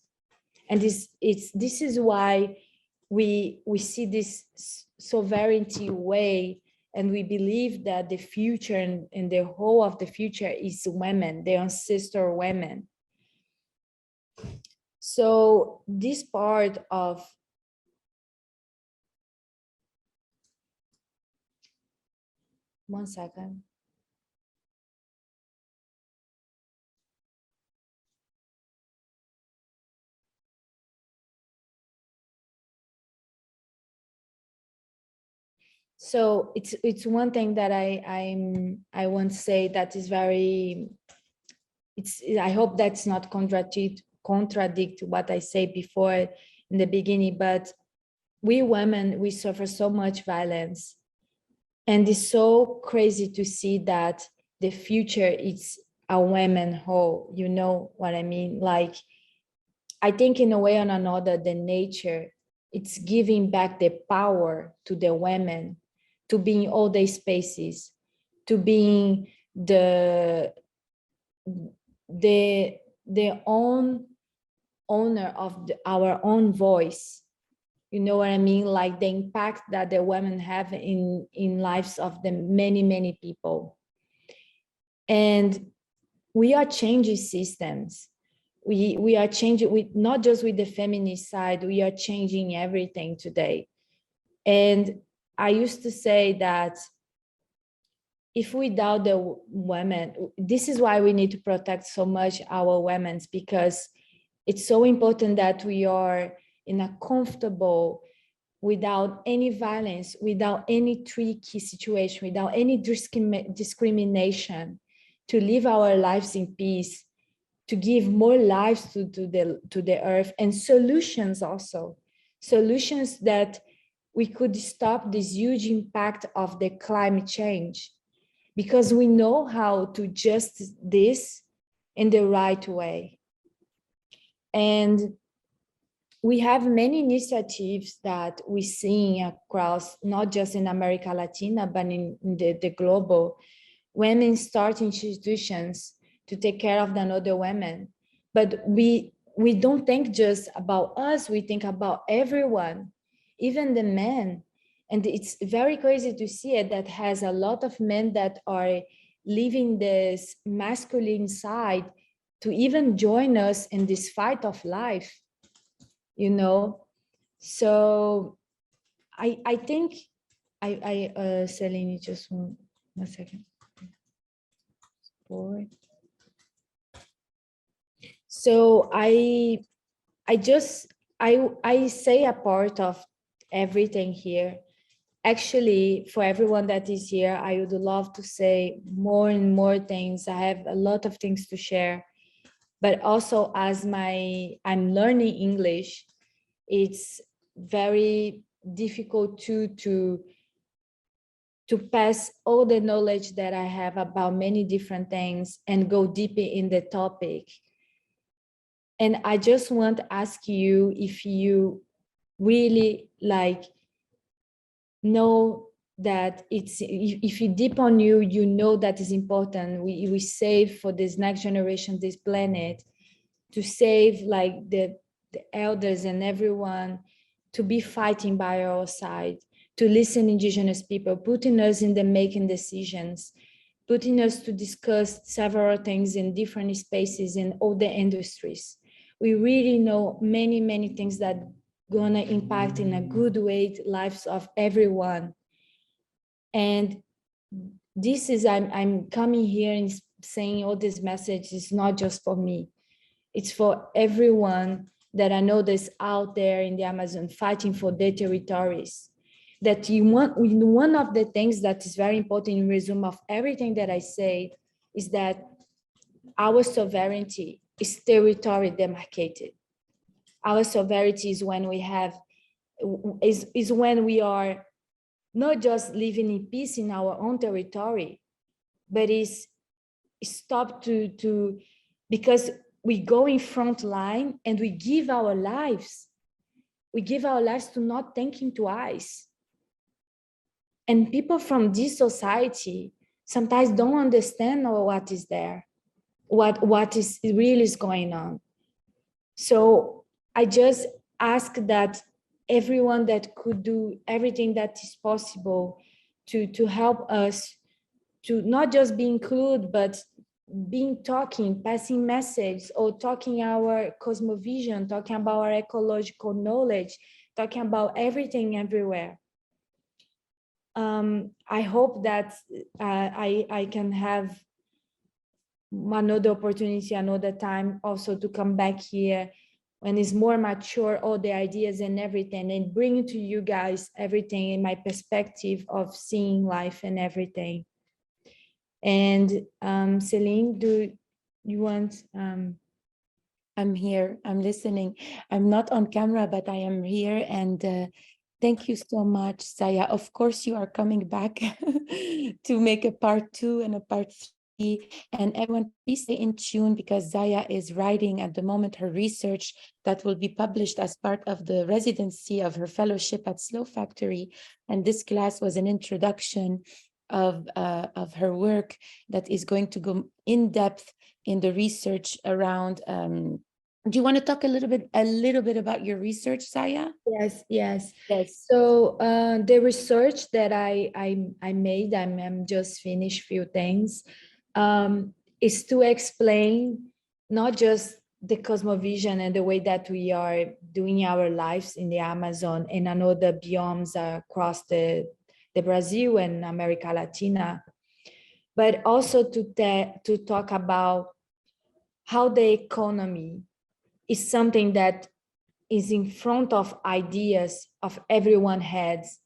Speaker 2: And this is why we see this sovereignty way, and we believe that the future and the whole of the future is women, the ancestor women. So this part of one second. So it's one thing that I want to say that is very, I hope that's not contradict what I said before in the beginning, but we women, we suffer so much violence, and it's so crazy to see that the future is a women whole, you know what I mean? Like, I think in a way or another, the nature, it's giving back the power to the women to be in all these spaces, to being the own owner of our own voice. You know what I mean? Like the impact that the women have in lives of the many people. And we are changing systems. We are changing, with not just with the feminist side, we are changing everything today. And I used to say that if without the women, this is why we need to protect so much our women, because it's so important that we are in a comfortable, without any violence, without any tricky situation, without any discrimination, to live our lives in peace, to give more lives to the earth, and solutions also. Solutions that we could stop this huge impact of the climate change, because we know how to just this in the right way. And we have many initiatives that we see across, not just in America Latina, but in the global. Women start institutions to take care of another women. But we don't think just about us, we think about everyone, even the men. And it's very crazy to see it, that has a lot of men that are leaving this masculine side to even join us in this fight of life, you know. So I think Celine, just one second. So I say a part of everything here. Actually, for everyone that is here, I would love to say more and more things. I have a lot of things to share, but also as I'm learning English, it's very difficult to pass all the knowledge that I have about many different things and go deeper in the topic. And I just want to ask you if you really know that if you deep on you know that is important. We save for this next generation, this planet, to save like the elders and everyone, to be fighting by our side, to listen indigenous people, putting us in the making decisions, putting us to discuss several things in different spaces in all the industries. We really know many things that gonna impact in a good way the lives of everyone. And this is, I'm coming here and saying all this message is not just for me. It's for everyone that I know that's out there in the Amazon fighting for their territories. That you want, one of the things that is very important in resume of everything that I say is that our sovereignty is territory demarcated. Our sovereignty is when we have, is when we are not just living in peace in our own territory, but is stop to because we go in front line and we give our lives to not thinking twice. And people from this society sometimes don't understand what is there, what is really is going on. So I just ask that everyone that could do everything that is possible to help us to not just be included, but being talking, passing messages, or talking our cosmovision, talking about our ecological knowledge, talking about everything everywhere. I hope that I can have another opportunity, another time also to come back here when it's more mature, all the ideas and everything, and bring to you guys everything in my perspective of seeing life and everything. And Celine, do you want?
Speaker 1: I'm here, I'm listening. I'm not on camera, but I am here. And thank you so much, Zaya. Of course, you are coming back to make a part 2 and a part 3. And everyone, please stay in tune because Zaya is writing at the moment her research that will be published as part of the residency of her fellowship at Slow Factory. And this class was an introduction of her work that is going to go in depth in the research around. Do you want to talk a little bit about your research, Zaya?
Speaker 2: Yes.
Speaker 1: Yes.
Speaker 2: So the research that I made, I'm just finished few things, is to explain not just the cosmovision and the way that we are doing our lives in the Amazon and another biomes across the Brazil and America Latina, but also to talk about how the economy is something that is in front of ideas of everyone's heads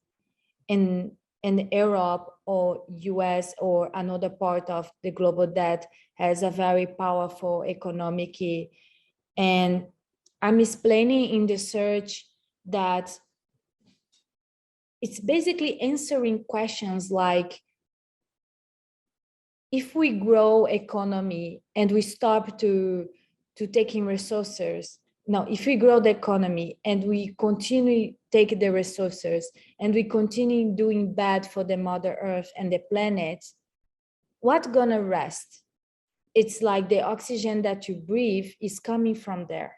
Speaker 2: in Europe or US or another part of the globe that has a very powerful economic. And I'm explaining in the search that it's basically answering questions like, if we grow economy and we stop to taking resources, now if we grow the economy and we continue take the resources and we continue doing bad for the Mother Earth and the planet, what's gonna rest? It's like the oxygen that you breathe is coming from there.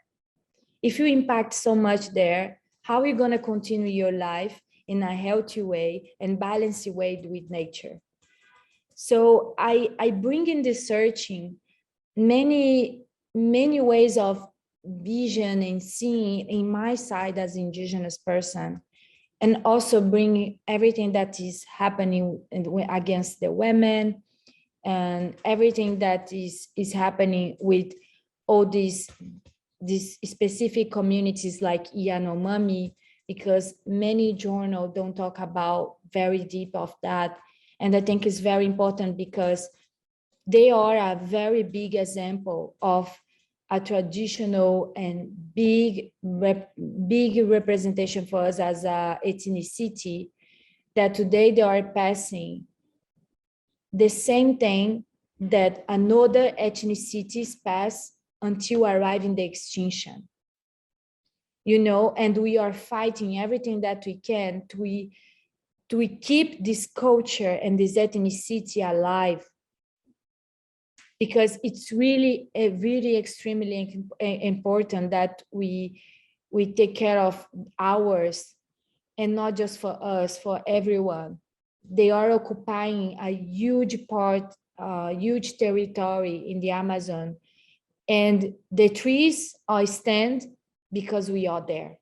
Speaker 2: If you impact so much there, how are you gonna continue your life in a healthy way and balanced way with nature? So I bring in this searching many ways of vision and seeing in my side as Indigenous person, and also bring everything that is happening against the women and everything that is happening with all these specific communities like Yanomami, because many journals don't talk about very deep of that. And I think it's very important because they are a very big example of a traditional and big representation for us as a ethnicity, that today they are passing the same thing that another ethnicities pass until arriving the extinction. You know, and we are fighting everything that we can to keep this culture and this ethnicity alive, because it's really extremely important that we take care of ours, and not just for us, for everyone. They are occupying a huge part, huge territory in the Amazon, and the trees are stand because we are there.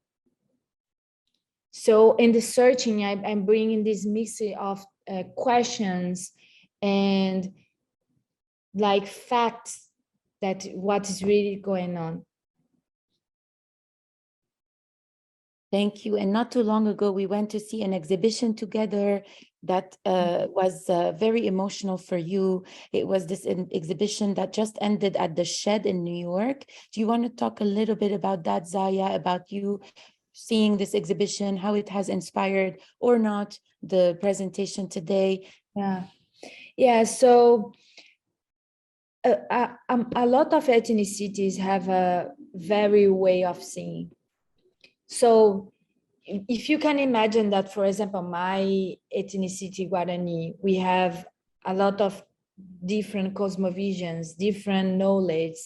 Speaker 2: So in the searching, I'm bringing this mix of questions and like facts that what is really going on.
Speaker 1: Thank you. And not too long ago, we went to see an exhibition together that was very emotional for you. It was this exhibition that just ended at the Shed in New York. Do you want to talk a little bit about that, Zaya, about you seeing this exhibition, how it has inspired or not the presentation today?
Speaker 2: Yeah. So a lot of ethnicities have a very way of seeing. So if you can imagine that, for example, my ethnicity Guarani, we have a lot of different cosmovisions, different knowledge,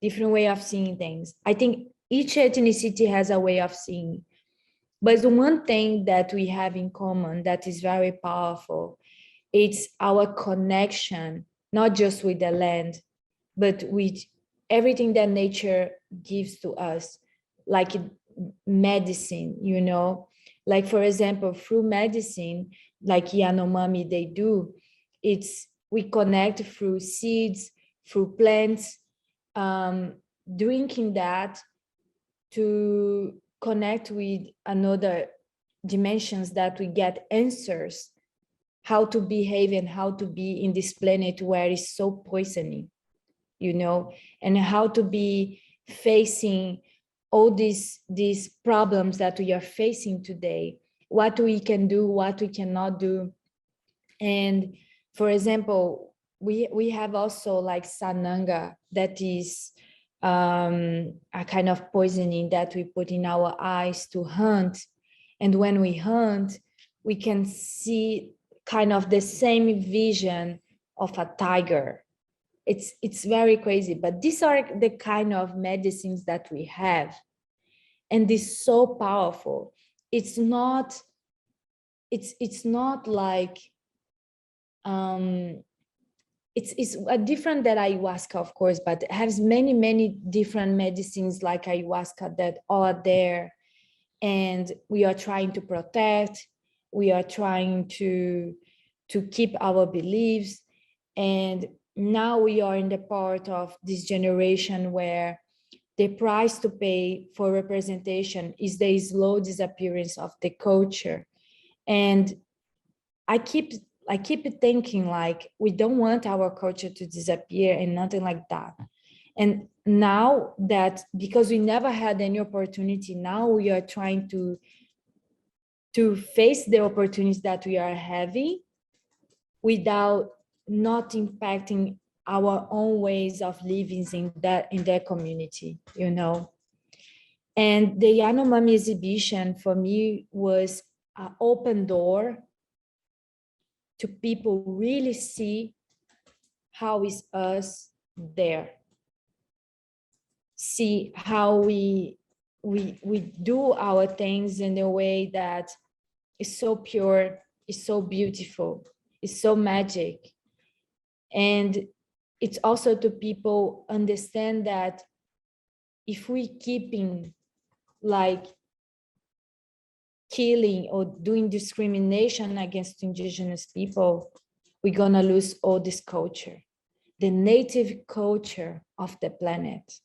Speaker 2: different way of seeing things. I think each ethnicity has a way of seeing. But the one thing that we have in common that is very powerful, it's our connection, not just with the land, but with everything that nature gives to us, like medicine, you know, like for example, through medicine, like Yanomami, they do, it's we connect through seeds, through plants, drinking that to connect with another dimensions that we get answers how to behave and how to be in this planet where it's so poisoning, you know, and how to be facing all these problems that we are facing today, what we can do, what we cannot do. And for example, we have also like sananga, that is a kind of poisoning that we put in our eyes to hunt. And when we hunt, we can see kind of the same vision of a tiger. It's very crazy, but these are the kind of medicines that we have, and it's so powerful. It's not like it's a different than ayahuasca, of course, but it has many different medicines like ayahuasca that are there, and we are trying to protect, we are trying to keep our beliefs. And now we are in the part of this generation where the price to pay for representation is the slow disappearance of the culture. And I keep thinking like we don't want our culture to disappear and nothing like that. And now that because we never had any opportunity, now we are trying to face the opportunities that we are having without not impacting our own ways of living in that community, you know. And the Yanomami exhibition for me was an open door to people really see how is us there, see how we do our things in a way that is so pure, is so beautiful, is so magic. And it's also to people understand that if we keeping like killing or doing discrimination against indigenous people, we're gonna lose all this culture, the native culture of the planet.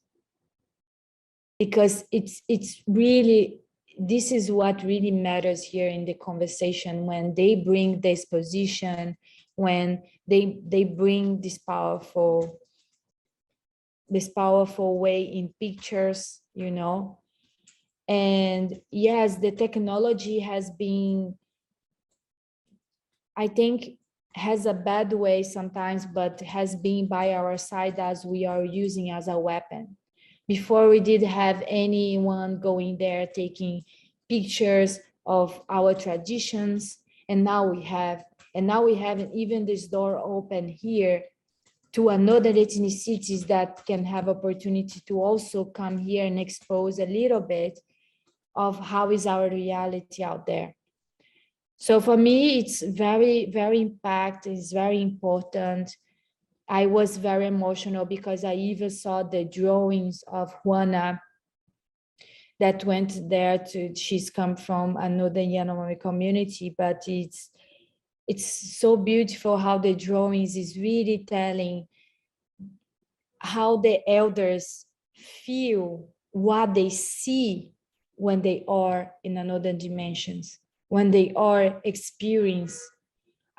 Speaker 2: Because it's really, this is what really matters here in the conversation, when they bring this position, when they bring this powerful way in pictures, you know. And yes, the technology has been, I think, has a bad way sometimes, but has been by our side as we are using as a weapon. Before we did have anyone going there taking pictures of our traditions, and now we have even this door open here to another ethnicities that can have opportunity to also come here and expose a little bit of how is our reality out there. So for me, it's very it's very important. I was very emotional because I even saw the drawings of Juana that went there to, she's come from another Yanomami community, but it's so beautiful how the drawings is really telling how the elders feel what they see when they are in another dimensions, when they are experience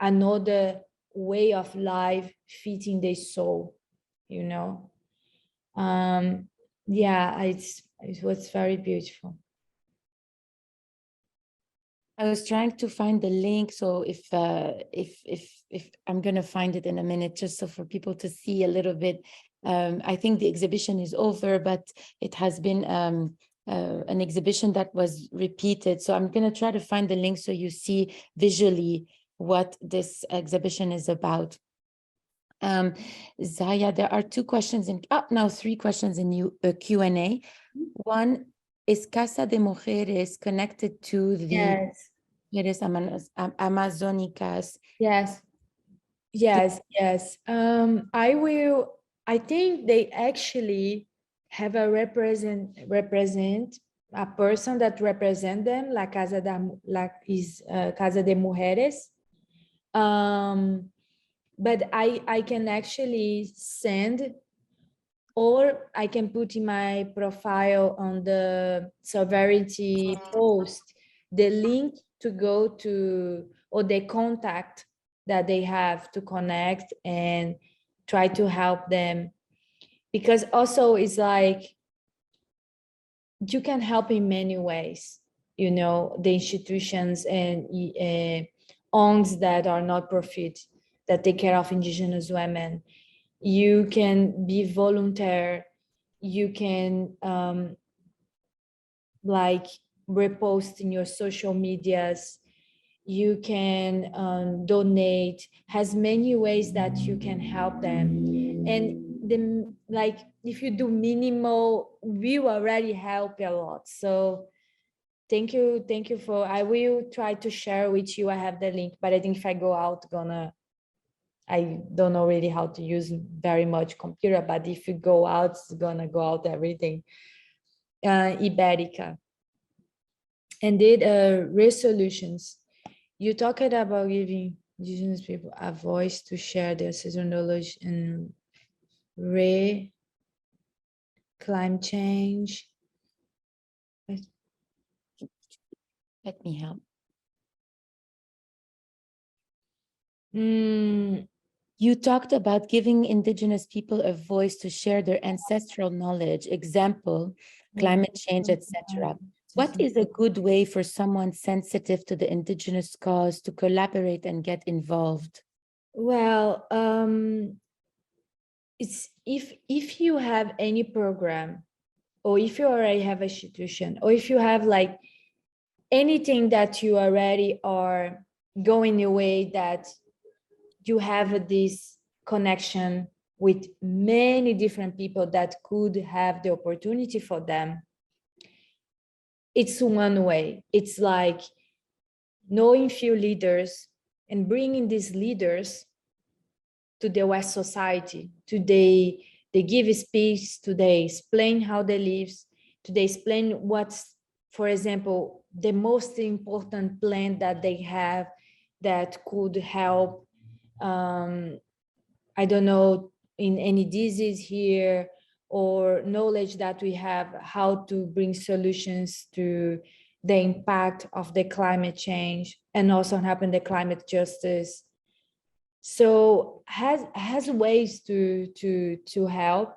Speaker 2: another way of life fitting their soul, you know. Yeah, it was very beautiful.
Speaker 1: I was trying to find the link, so if I'm gonna find it in a minute, just so for people to see a little bit. I think the exhibition is over, but it has been an exhibition that was repeated. So I'm gonna try to find the link so you see visually what this exhibition is about. Zaya, there are two questions in, now 3 questions in Q&A. One, is Casa de Mujeres connected to the
Speaker 2: Yes.
Speaker 1: Mujeres Amazónicas?
Speaker 2: Yes. Yes, yes. I think they actually have a represent a person that represent them, Casa de Mujeres. But I can actually send, or I can put in my profile on the sovereignty post the link to go to, or the contact that they have to connect and try to help them. Because also it's like you can help in many ways, you know, the institutions and ONGs that are not profit, that take care of indigenous women. You can be volunteer, you can like repost in your social medias, you can donate, has many ways that you can help them. And the, like, if you do minimal, we already help a lot. So thank you for, I will try to share with you, I have the link, but I think if I go out, I don't know really how to use very much computer, but if you go out, it's gonna go out everything. Iberica. And did resolutions. You talked about giving indigenous people a voice to share their seasonal knowledge and climate change.
Speaker 1: Let me help. You talked about giving indigenous people a voice to share their ancestral knowledge, example, climate change, etc. What is a good way for someone sensitive to the indigenous cause to collaborate and get involved?
Speaker 2: Well, it's if you have any program, or if you already have a institution, or if you have like anything that you already are going away, that you have this connection with many different people that could have the opportunity for them. It's one way. It's like knowing few leaders and bringing these leaders to the West society. Today, they give a speech, today explain how they live, today explain what's, for example, the most important plan that they have that could help, I don't know, in any disease here, or knowledge that we have how to bring solutions to the impact of the climate change and also happen the climate justice. So has ways to help.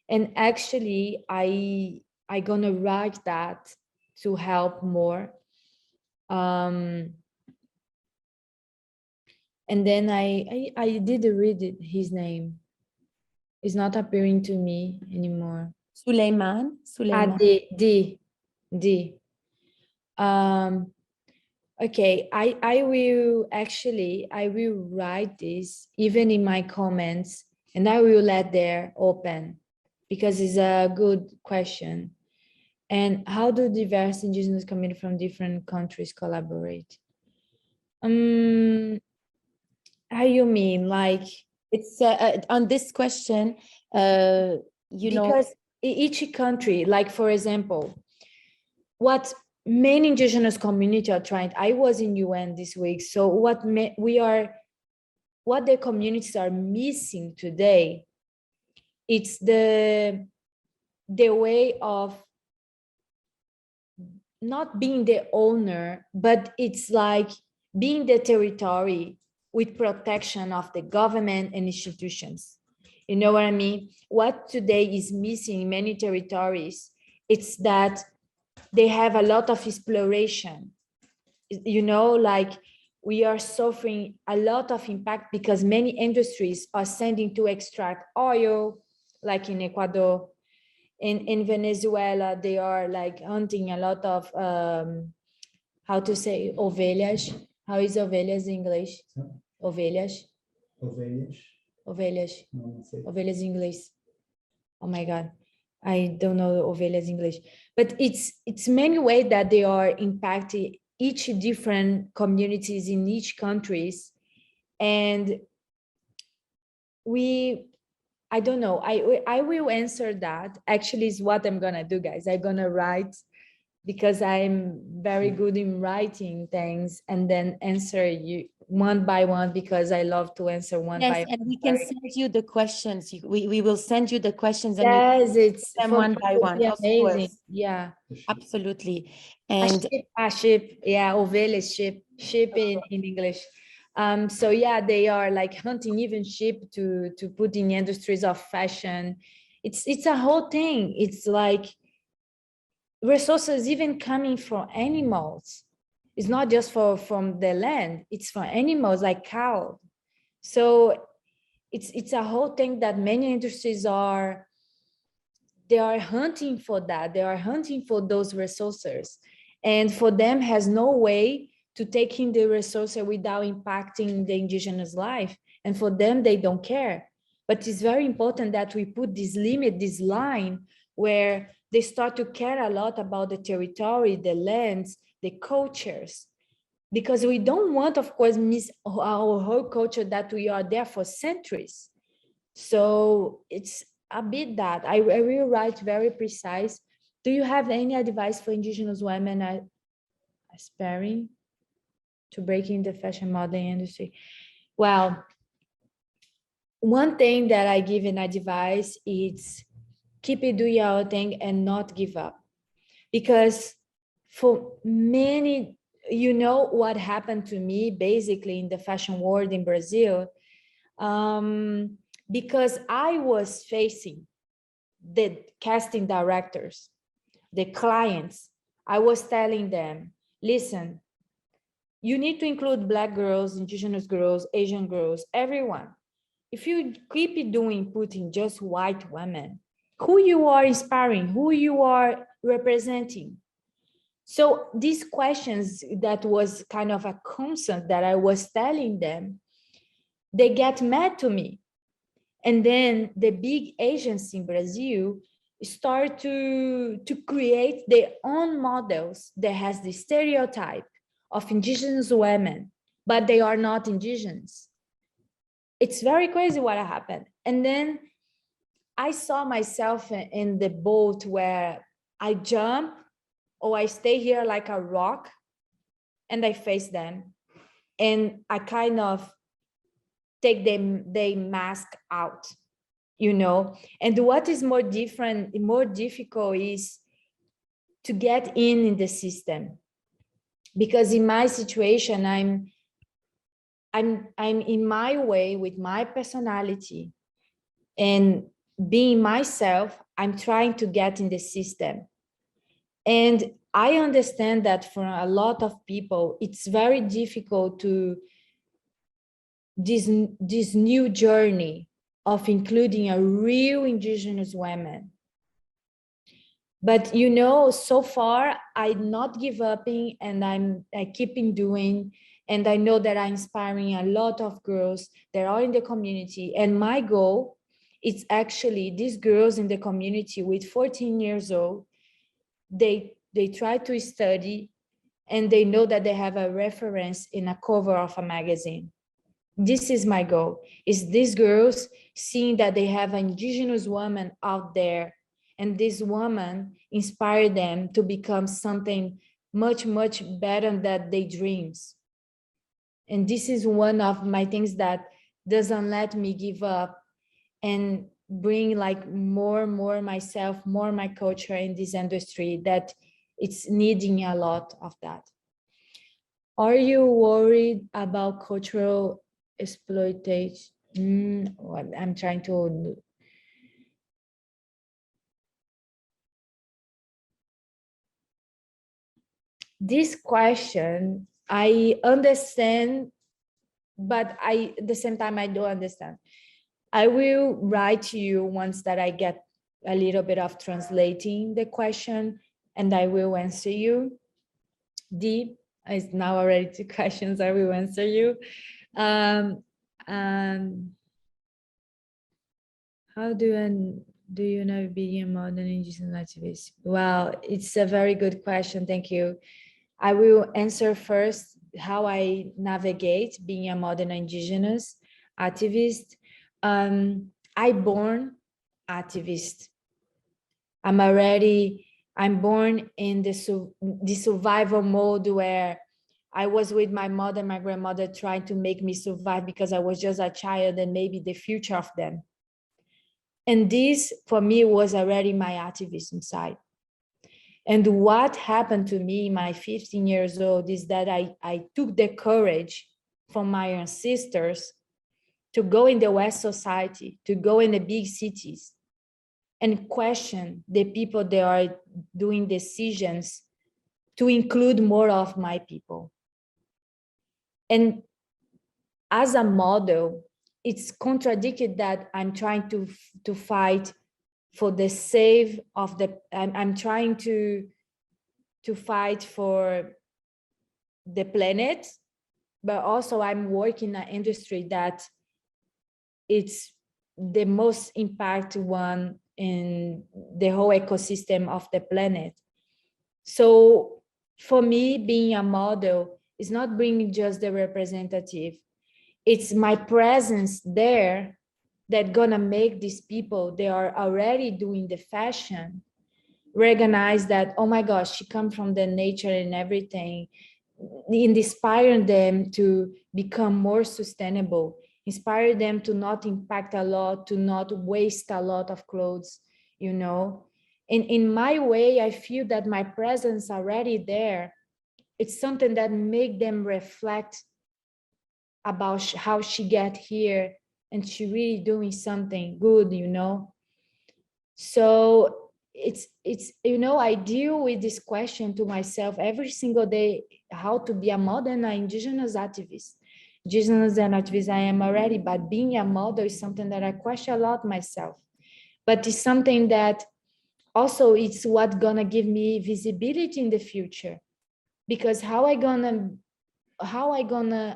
Speaker 2: And actually I gonna write that to help more. And then I did read it, his name. It's not appearing to me anymore.
Speaker 1: Suleiman.
Speaker 2: D. Okay, I will actually, I will write this even in my comments, and I will let there open, because it's a good question. And how do diverse indigenous communities from different countries collaborate? How you mean? Like,
Speaker 1: It's on this question, you know,
Speaker 2: because each country, like for example, what many indigenous community are trying. I was in UN this week, so what the communities are missing today, it's the way of not being the owner, but it's like being the territory with protection of the government and institutions. You know what I mean? What today is missing in many territories, it's that they have a lot of exploration. You know, like we are suffering a lot of impact because many industries are sending to extract oil, like in Ecuador. In Venezuela, they are like hunting a lot of, how to say, ovelhas. How is ovelhas in English? Ovelhas.
Speaker 3: Ovelhas.
Speaker 2: Ovelhas.
Speaker 3: Não sei.
Speaker 2: Ovelhas in English. Oh my God. I don't know ovelhas English, but it's many ways that they are impacting each different communities in each countries. And I don't know, I will answer that. Actually, is what I'm gonna do, guys. I'm gonna write, because I'm very good in writing things, and then answer you one by one, because I love to answer one by
Speaker 1: Yes,
Speaker 2: one.
Speaker 1: and we can
Speaker 2: Very-
Speaker 1: send you the questions. We will send you the questions and you
Speaker 2: Yes, it's
Speaker 1: them
Speaker 2: for
Speaker 1: one
Speaker 2: me,
Speaker 1: by
Speaker 2: it would
Speaker 1: one.
Speaker 2: be
Speaker 1: Of
Speaker 2: amazing.
Speaker 1: course,
Speaker 2: Yeah.
Speaker 1: absolutely.
Speaker 2: A
Speaker 1: And
Speaker 2: sheep, yeah, ovelha is sheep in English. So yeah, they are like hunting even sheep to put in industries of fashion. It's a whole thing. It's like resources even coming from animals. It's not just from the land, it's for animals like cow. So it's a whole thing that many industries they are hunting for that. They are hunting for those resources. And for them has no way to take in the resources without impacting the indigenous life. And for them, they don't care. But it's very important that we put this limit, this line, where they start to care a lot about the territory, the lands, the cultures. Because we don't want, of course, miss our whole culture that we are there for centuries. So it's a bit that I will write very precise. Do you have any advice for indigenous women aspiring to break in the fashion modeling industry? Well, one thing that I give an advice is keep it doing your thing and not give up. Because for many, you know what happened to me basically in the fashion world in Brazil, because I was facing the casting directors, the clients. I was telling them, listen, you need to include Black girls, Indigenous girls, Asian girls, everyone. If you keep putting just white women, who you are inspiring, who you are representing. So these questions that was kind of a constant that I was telling them, they get mad to me. And then the big agency in Brazil start to create their own models that has the stereotype of indigenous women, but they are not indigenous. It's very crazy what happened. And then I saw myself in the boat where I jump or I stay here like a rock and I face them. And I kind of take their mask out, you know. And what is more difficult is to get in the system. Because in my situation, I'm in my way with my personality and being myself, I'm trying to get in the system. And I understand that for a lot of people, it's very difficult to this new journey of including a real indigenous woman. But you know, so far I not give up and I keep doing, and I know that I'm inspiring a lot of girls that are in the community. And my goal is actually these girls in the community with 14 years old, they try to study and they know that they have a reference in a cover of a magazine. This is my goal, is these girls seeing that they have an indigenous woman out there And this woman inspired them to become something much, much better than they dreams. And this is one of my things that doesn't let me give up and bring like more myself, more my culture in this industry, that it's needing a lot of that. Are you worried about cultural exploitation? I'm trying to. This question, I understand, but at the same time, I don't understand. I will write to you once that I get a little bit of translating the question, and I will answer you. D is now already 2 questions. I will answer you. How do you know being a modern Indigenous activist? Well, it's a very good question. Thank you. I will answer first how I navigate being a modern Indigenous activist. I born activist. I'm born in the survival mode where I was with my mother, my grandmother trying to make me survive because I was just a child and maybe the future of them. And this for me was already my activism side. And what happened to me, my 15 years old, is that I took the courage from my ancestors to go in the West society, to go in the big cities and question the people that are doing decisions to include more of my people. And as a model, it's contradicted that I'm trying to fight for the save of the, I'm trying to fight for the planet, but also I'm working in an industry that it's the most impact one in the whole ecosystem of the planet. So for me, being a model is not bringing just the representative. It's my presence there that gonna make these people, they are already doing the fashion, recognize that, oh my gosh, she comes from the nature and everything, inspire them to become more sustainable, inspire them to not impact a lot, to not waste a lot of clothes, you know. And in my way, I feel that my presence already there, it's something that make them reflect about how she get here and she really doing something good, you know. So it's you know, I deal with this question to myself every single day, how to be a modern Indigenous activist. Indigenous and activist I am already, but being a model is something that I question a lot myself. But it's something that also it's what gonna give me visibility in the future, because how I gonna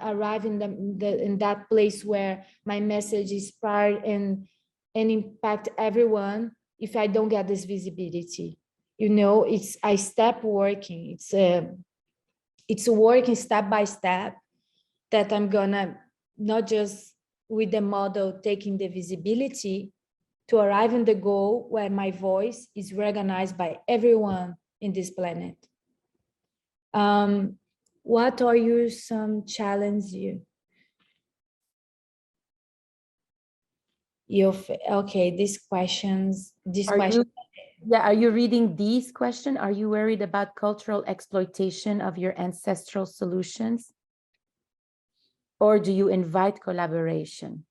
Speaker 2: arrive in in that place where my message is inspired and impact everyone if I don't get this visibility? You know, I step working. It's working step by step that I'm gonna not just with the model taking the visibility to arrive in the goal where my voice is recognized by everyone in this planet. What are you some challenge you? Okay, these questions.
Speaker 1: Are you reading these questions? Are you worried about cultural exploitation of your ancestral solutions? Or do you invite collaboration?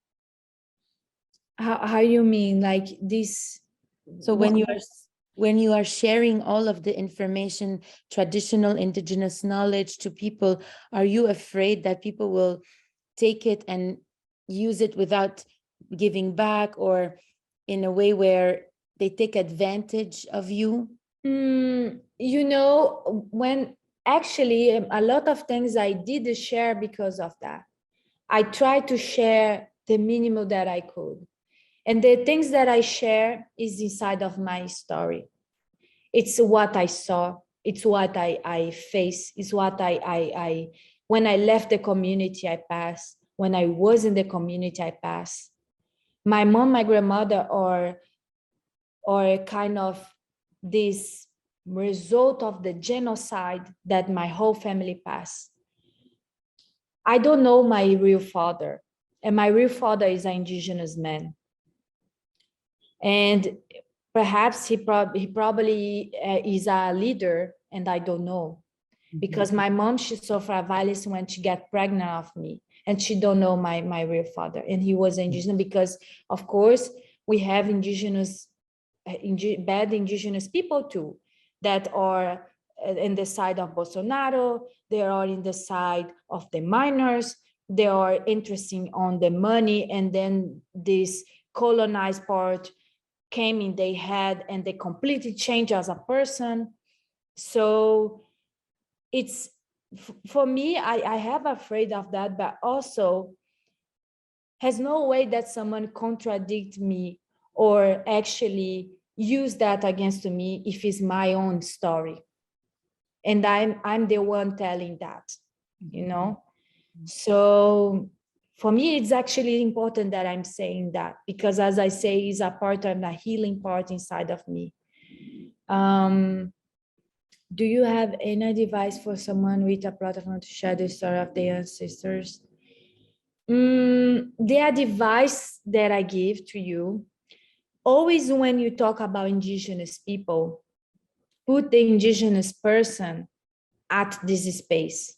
Speaker 2: How you mean, like this?
Speaker 1: So when you are sharing all of the information, traditional indigenous knowledge to people, are you afraid that people will take it and use it without giving back, or in a way where they take advantage of you?
Speaker 2: You know, when actually a lot of things I did share because of that. I tried to share the minimum that I could. And the things that I share is inside of my story. It's what I saw. It's what I faced. It's what I when I left the community, I passed. When I was in the community, I passed. My mom, my grandmother are or kind of this result of the genocide that my whole family passed. I don't know my real father, and my real father is an indigenous man. And perhaps he probably is a leader, and I don't know. Because my mom, she suffered violence when she got pregnant of me, and she don't know my real father, and he was indigenous. Because of course we have indigenous bad indigenous people too, that are in the side of Bolsonaro, they are in the side of the miners, they are interested on the money, and then this colonized part came in their head and they completely change as a person. So it's, for me, I have afraid of that, but also has no way that someone contradict me or actually use that against me if it's my own story. And I'm the one telling that, you know? So for me, it's actually important that I'm saying that, because as I say, it's a part of the healing part inside of me. Do you have any advice for someone with a platform to share the story of their ancestors? The advice that I give to you, always when you talk about indigenous people, put the indigenous person at this space.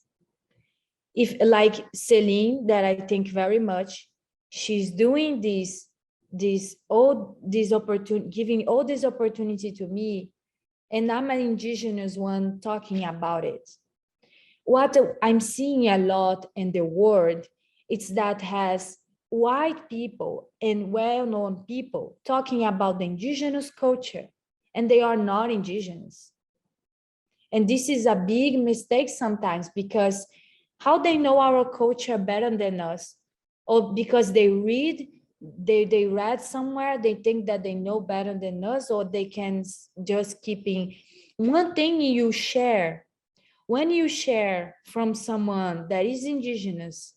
Speaker 2: If, like Celine, that I think very much, she's doing opportunity, giving all this opportunity to me, and I'm an indigenous one talking about it. What I'm seeing a lot in the world, it's that has white people and well-known people talking about the indigenous culture, and they are not indigenous. And this is a big mistake sometimes, because how they know our culture better than us, or because they read somewhere, they think that they know better than us, or they can just keeping one thing you share. When you share from someone that is indigenous,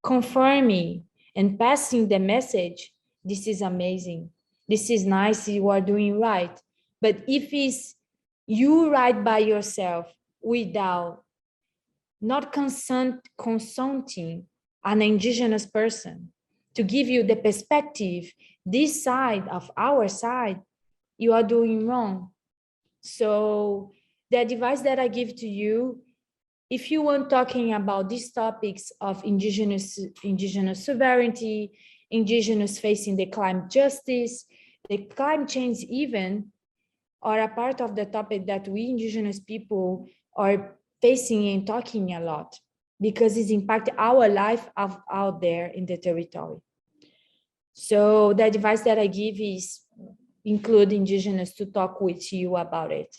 Speaker 2: confirming and passing the message, this is amazing, this is nice, you are doing right. But if it's you write by yourself without not consulting an indigenous person to give you the perspective, this side of our side, you are doing wrong. So the advice that I give to you, if you want talking about these topics of indigenous sovereignty, indigenous facing the climate justice, the climate change even, are a part of the topic that we indigenous people are facing and talking a lot, because it's impacted our life out there in the territory. So the advice that I give is include indigenous to talk with you about it.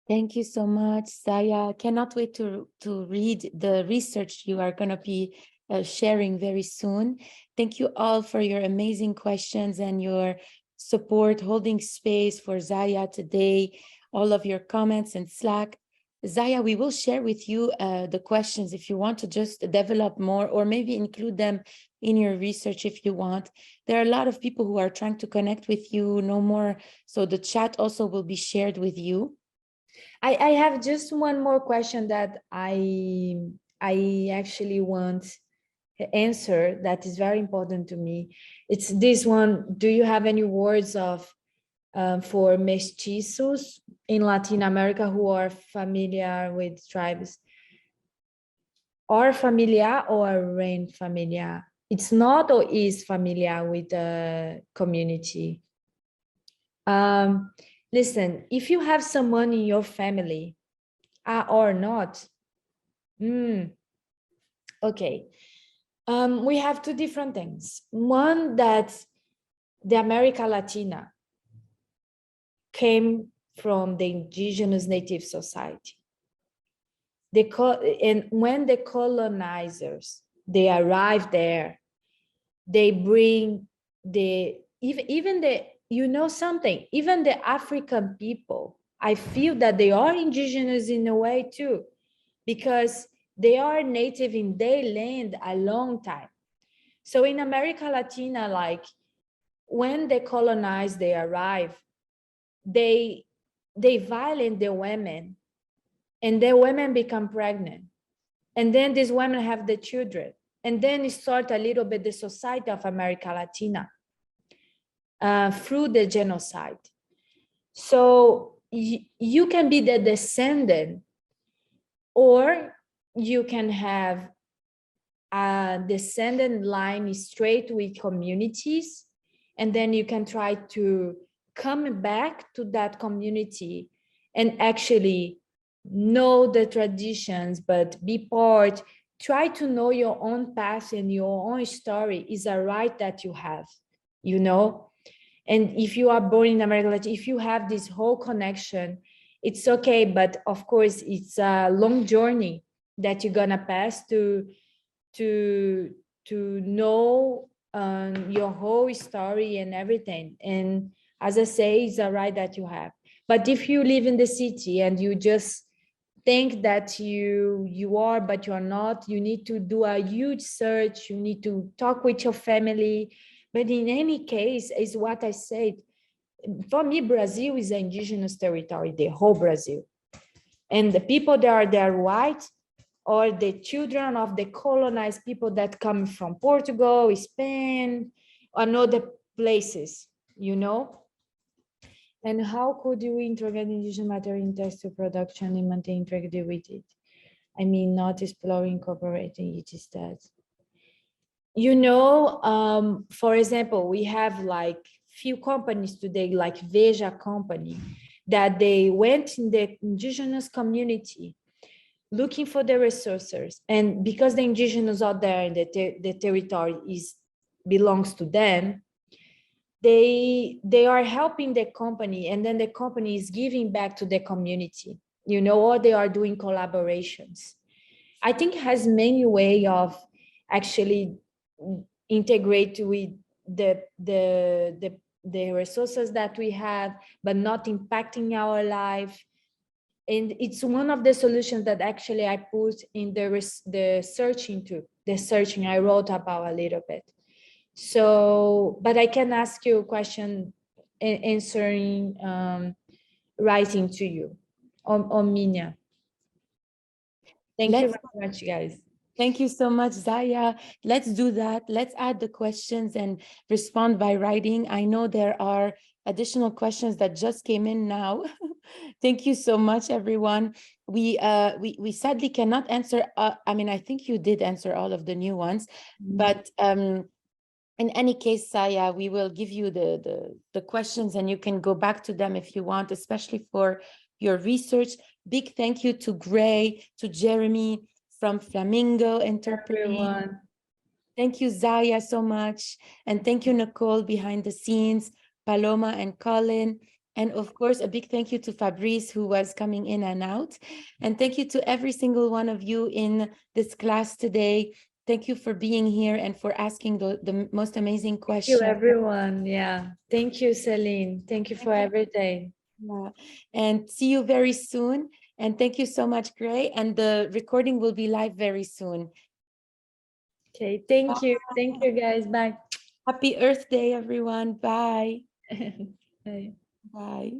Speaker 1: Thank you so much, Zaya. Cannot wait to read the research you are going to be sharing very soon. Thank you all for your amazing questions and your support, holding space for Zaya today, all of your comments and Slack. Zaya, we will share with you the questions if you want to just develop more, or maybe include them in your research if you want. There are a lot of people who are trying to connect with you, know more. So the chat also will be shared with you.
Speaker 2: I have just one more question that I actually want to answer, that is very important to me. It's this one. Do you have any words of for mestizos in Latin America who are familiar with tribes? Or familiar or rein familiar? It's not or is familiar with the community. Listen, if you have someone in your family or not, okay. We have two different things. One, that the America Latina came from the indigenous native society. And when the colonizers, they arrive there, they bring even the, you know something, even the African people, I feel that they are indigenous in a way too, because they are native in their land a long time. So in America Latina, like when the colonized, they arrive, they violate the women, and the women become pregnant. And then these women have the children. And then it starts a little bit the society of America Latina through the genocide. So you can be the descendant, or you can have a descendant line straight with communities, and then you can try to come back to that community and actually know the traditions, but be part, try to know your own path and your own story is a right that you have, you know? And if you are born in America, if you have this whole connection, it's okay. But of course, it's a long journey that you're gonna pass to know your whole story and everything. And as I say, it's a right that you have. But if you live in the city and you just think that you are, but you're not, you need to do a huge search, you need to talk with your family. But in any case, is what I said, for me, Brazil is an indigenous territory, the whole Brazil. And the people that are white, or the children of the colonized people that come from Portugal, Spain, and other places, you know? And how could you integrate indigenous matter in textile production and maintain integrity with it? I mean, not exploring, incorporating it instead. You know, for example, we have like few companies today, like Veja company, that they went in the indigenous community looking for the resources, and because the indigenous are there and the territory belongs to them, they are helping the company, and then the company is giving back to the community, you know, or they are doing collaborations. I think it has many way of actually integrate with the resources that we have, but not impacting our life. And it's one of the solutions that actually I put in the searching I wrote about a little bit. So, but I can ask you a question, answering, writing to you on Minya. Thank you very much, guys.
Speaker 1: Thank you so much, Zaya. Let's do that. Let's add the questions and respond by writing. I know there are additional questions that just came in now. Thank you so much, everyone. We sadly cannot answer. I mean, I think you did answer all of the new ones, but in any case, Zaya, we will give you the questions, and you can go back to them if you want, especially for your research. Big thank you to Gray, to Jeremy from Flamingo Interpreting.
Speaker 2: Everyone.
Speaker 1: Thank you, Zaya, so much. And thank you, Nicole, behind the scenes, Paloma and Colin. And of course, a big thank you to Fabrice, who was coming in and out. And thank you to every single one of you in this class today. Thank you for being here and for asking the most amazing questions.
Speaker 2: Thank you, everyone. Yeah. Thank you, Celine. Thank you for everything.
Speaker 1: Yeah. And see you very soon. And thank you so much, Gray. And the recording will be live very soon.
Speaker 2: Okay. Thank you. Thank you, guys. Bye.
Speaker 1: Happy Earth Day, everyone. Bye.
Speaker 2: Bye.
Speaker 1: Bye.